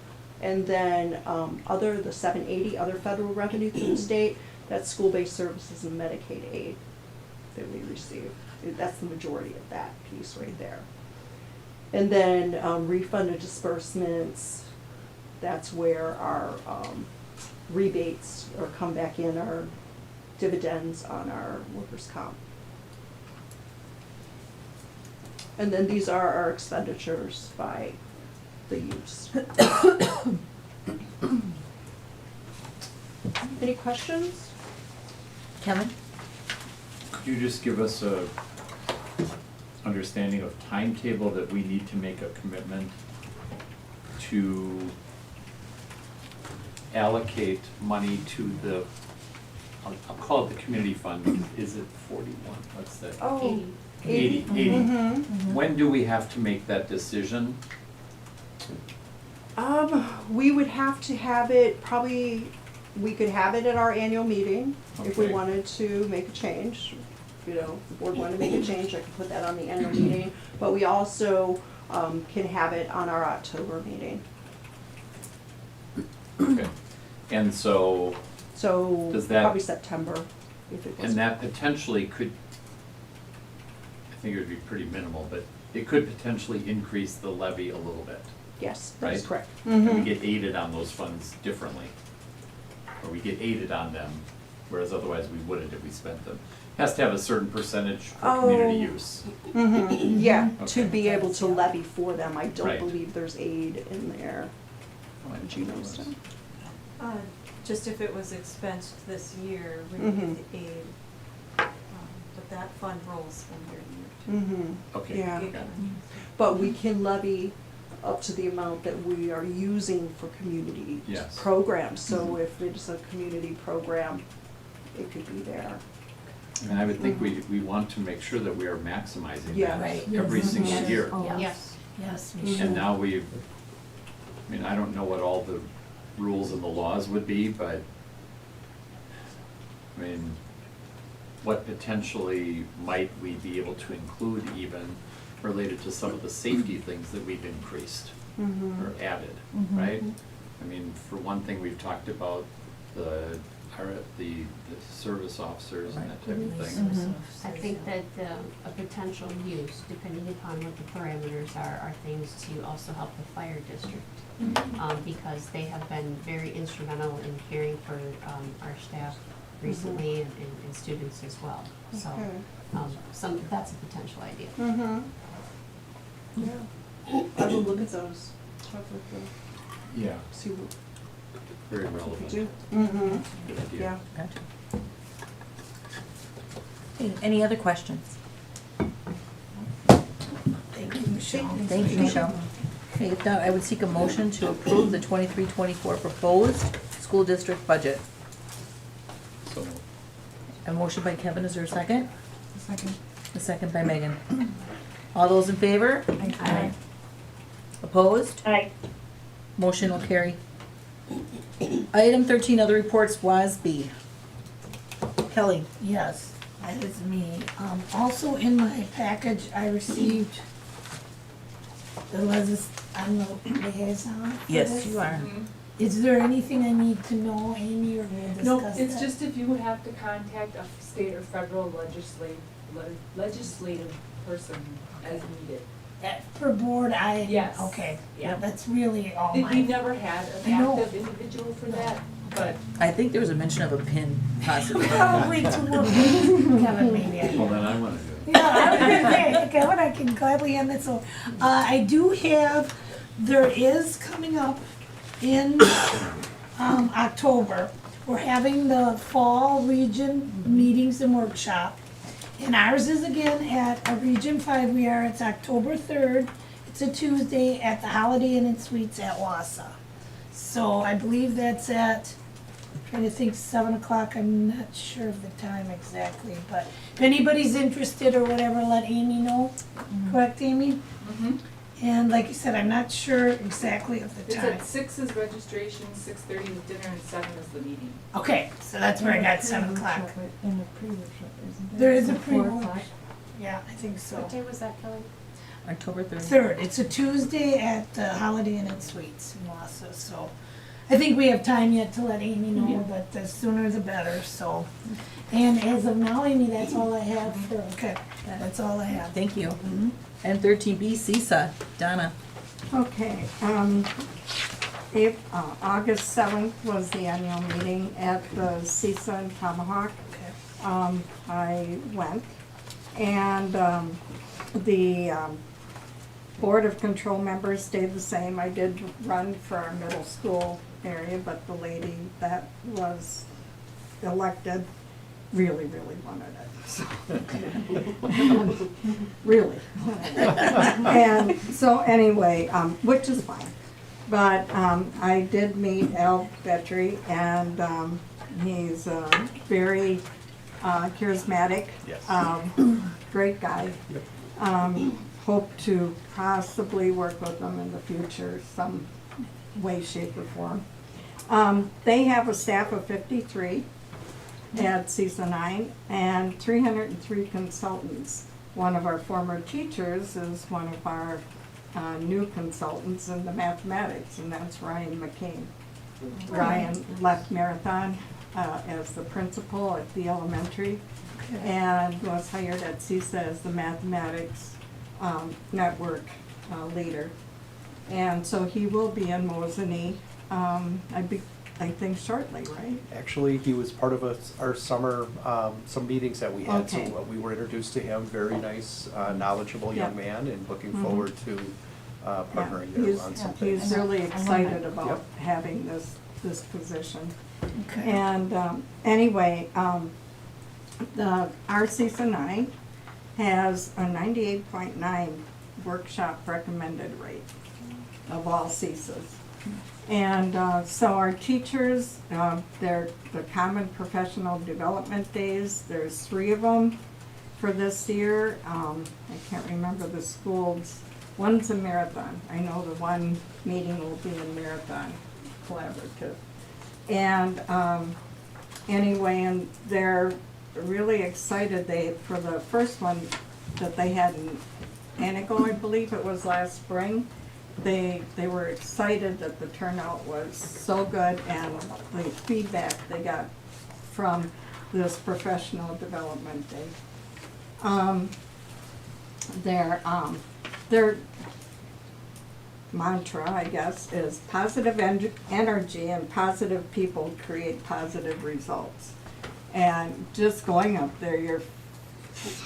And then the 780, other federal revenue through the state, that's school-based services and Medicaid aid that we receive. That's the majority of that piece right there. And then refunded disbursements, that's where our rebates or come back in, our dividends on our workers' comp. And then these are our expenditures by the use. Any questions? Kevin? Could you just give us a understanding of timetable that we need to make a commitment to allocate money to the I'll call it the community fund, is it 41, what's that? Oh, 80. Mhm. When do we have to make that decision? We would have to have it, probably, we could have it at our annual meeting if we Okay. wanted to make a change. You know, if the board wanted to make a change, I could put that on the annual meeting. But we also can have it on our October meeting. Okay, and so, So Does that- probably September, if it was. and that potentially could, I think it would be pretty minimal, but it could potentially increase the levy a little bit. Yes, that is Right? correct. And we Mhm. get aided on those funds differently. Or we get aided on them, whereas otherwise we wouldn't if we spent them. Has to have a certain percentage for community use. Yeah, to Okay. be able to levy for them. I don't Right. believe there's aid in there. Did you notice that? Just if it was expensed this year, we Mhm. would get the aid. But that fund rolls from year to year. Mm-hmm. Okay, Yeah. got it. But we can levy up to the amount that we are using for community Yes. programs. So if it's a community program, it could be there. And I would think we want to make sure that we are maximizing Yeah. that Right. every Yes. single Yes. year. Oh, Yes. Yes, we should. And now I mean, I don't know what all the rules and the laws would be, but, I mean, what potentially might we be able to include even related to some of the safety things that we've increased Mhm. or added, Mhm. right? I mean, for one thing, we've talked about the service officers and that type of thing. Mhm. I think that a potential use, depending upon what the parameters are things to also help the fire district. Because they have been very instrumental in caring for our staff recently and students as well. So, Okay. that's a potential idea. Mm-hmm. Yeah. I will look at those. Talk with them, Yeah, see what very we relevant. could do. Mm-hmm. Good idea. Yeah. Gotcha. Any other questions? Thank you, Michelle. Thank you, Michelle. Okay, if not, I would seek a motion to approve the 23-24 proposed school district budget. So, A motion by Kevin, is there a second? Second. A second by Megan. All those in favor? Aye. Opposed? Aye. Motion will carry. Item 13, other reports, WASB. Kelly? Yes, that is me. Also in my package, I received the I'm the liaison for Yes, this. you are. Is there anything I need to know, Amy, or we'll discuss No, that? it's just if you would have to contact a state or federal legislative person as needed. For board, Yes. okay, yeah, Yeah. that's really all We my, never had I an know. active individual for that, but I think there was a mention of a pin, possibly. probably to work with Kevin, maybe. well, then I want to do it. Yeah, I was gonna say, Kevin, I can gladly end this, so, I do have, there is coming up in, October, we're having the fall region meetings and workshop. And ours is again at a Region 5, it's October 3rd, it's a Tuesday at the Holiday Inn and Suites at Wausau. So I believe that's at, trying to think, 7 o'clock, I'm not sure of the time exactly, but if anybody's interested or whatever, let Amy know, correct, Amy? And like you said, I'm not sure exactly of the it's time. at 6 is registration, 6:30 is dinner, and 7 is the meeting. Okay, so that's where I got 7 o'clock. And a pre-workshop, isn't There is a Before pre-workshop. five? Yeah, I think so. What day was that, Kelly? October 3rd. 3rd, it's a Tuesday at the Holiday Inn and Suites in Wausau, so I think we have time yet to let Amy know, but the sooner the better, so. And as of now, Amy, that's all I have for, okay, that's all I have. Thank you. And 13B, CISA, Donna. Okay, August 7th was the annual meeting at the CISA in Tomahawk. I went, and the Board of Control members stayed the same. I did run for our middle school area, but the lady that was elected really, really wanted it. So really. And so anyway, which is fine. But I did meet Al Betry, and he's very charismatic. Yes. Great guy. Yep. Hope to possibly work with them in the future, some way, shape, or form. They have a staff of 53 at CISA 9 and 303 consultants. One of our former teachers is one of our new consultants in the mathematics, and that's Ryan McCain. Ryan left Marathon as the principal at the elementary and was hired at CISA as the mathematics network leader. And so he will be in Mosinee, I think shortly, right? Actually, he was part of our summer, some meetings that we had, so Okay. we were introduced to him, very nice, knowledgeable young Yeah. man, and looking Mhm. forward to partnering Yeah, there on some things. He's really excited about Yep. having this position. Okay. And anyway, the RCSA 9 has a 98.9 workshop recommended rate of all CISAs. And so our teachers, they're the Common Professional Development Days, there's 3 of them for this year. I can't remember the schools. One's a Marathon. I know the one meeting will be in Marathon Collaborative. And anyway, and they're really excited. For the first one that they had in Anago, I believe it was last spring, they were excited that the turnout was so good, and the feedback they got from this professional development day. Their mantra, I guess, is positive energy and positive people create positive results. And just going up there,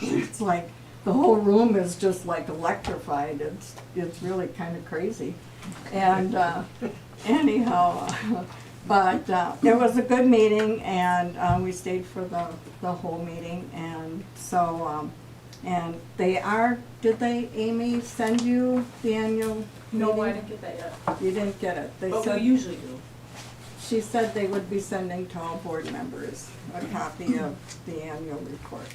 it's like the whole room is just like electrified. It's really kind of crazy. And anyhow, but it was a good meeting, and we stayed for the whole meeting. And so, and did they, Amy, send you the annual meeting? No, I didn't get that yet. You didn't get it? They But said we usually do. She said they would be sending to all board members a copy of the annual report.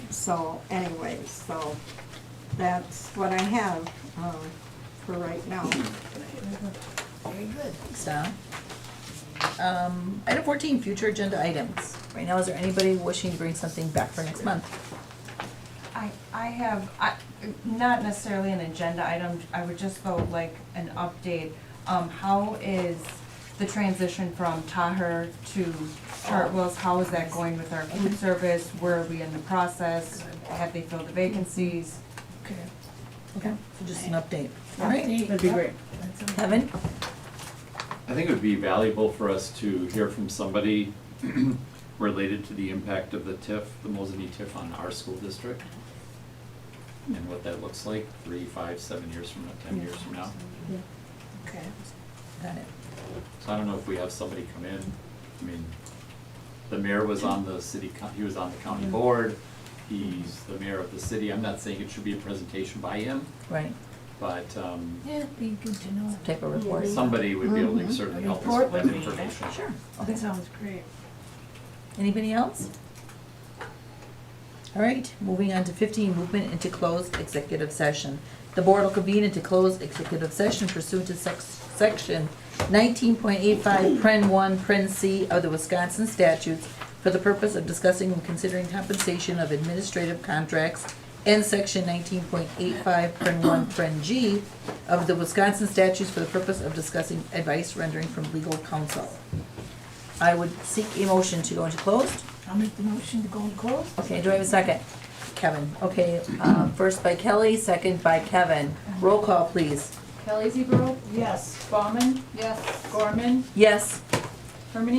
So anyways, so that's what I have for right now. Very good. Thanks, Don. Item 14, future agenda items. Right now, is there anybody wishing to bring something back for next month? I have, not necessarily an agenda item, I would just though like an update. How is the transition from Taher to Chartwell's, how is that going with our food service? Where are we in the process? Have they filled the vacancies? Okay. Okay, so just an update. All right. That'd be great. Kevin? I think it would be valuable for us to hear from somebody related to the impact of the TIF, the Mosinee TIF on our school district, and what that looks like 3, 5, 7 years from now, 10 years from now. Okay. Got it. So I don't know if we have somebody come in. I mean, the mayor was on the he was on the county board. He's the mayor of the city. I'm not saying it should be a presentation by him, Right. but Yeah, it'd be good to know. Some type of report. somebody would be able to certainly help us with that information. Sure. That sounds great. Anybody else? All right, moving on to 15, movement into closed executive session. The board will convene into closed executive session pursuant to section 19.85, Pren 1, Pren C of the Wisconsin statutes for the purpose of discussing and considering compensation of administrative contracts, and section 19.85, Pren 1, Pren G of the Wisconsin statutes for the purpose of discussing advice rendering from legal counsel. I would seek a motion to go into closed. I'll make the motion to go in close. Okay, do I have a second? Kevin, okay, first by Kelly, second by Kevin. Roll call, please. Kelly Zebro? Yes. Bauman? Yes. Gorman? Yes. Hermany?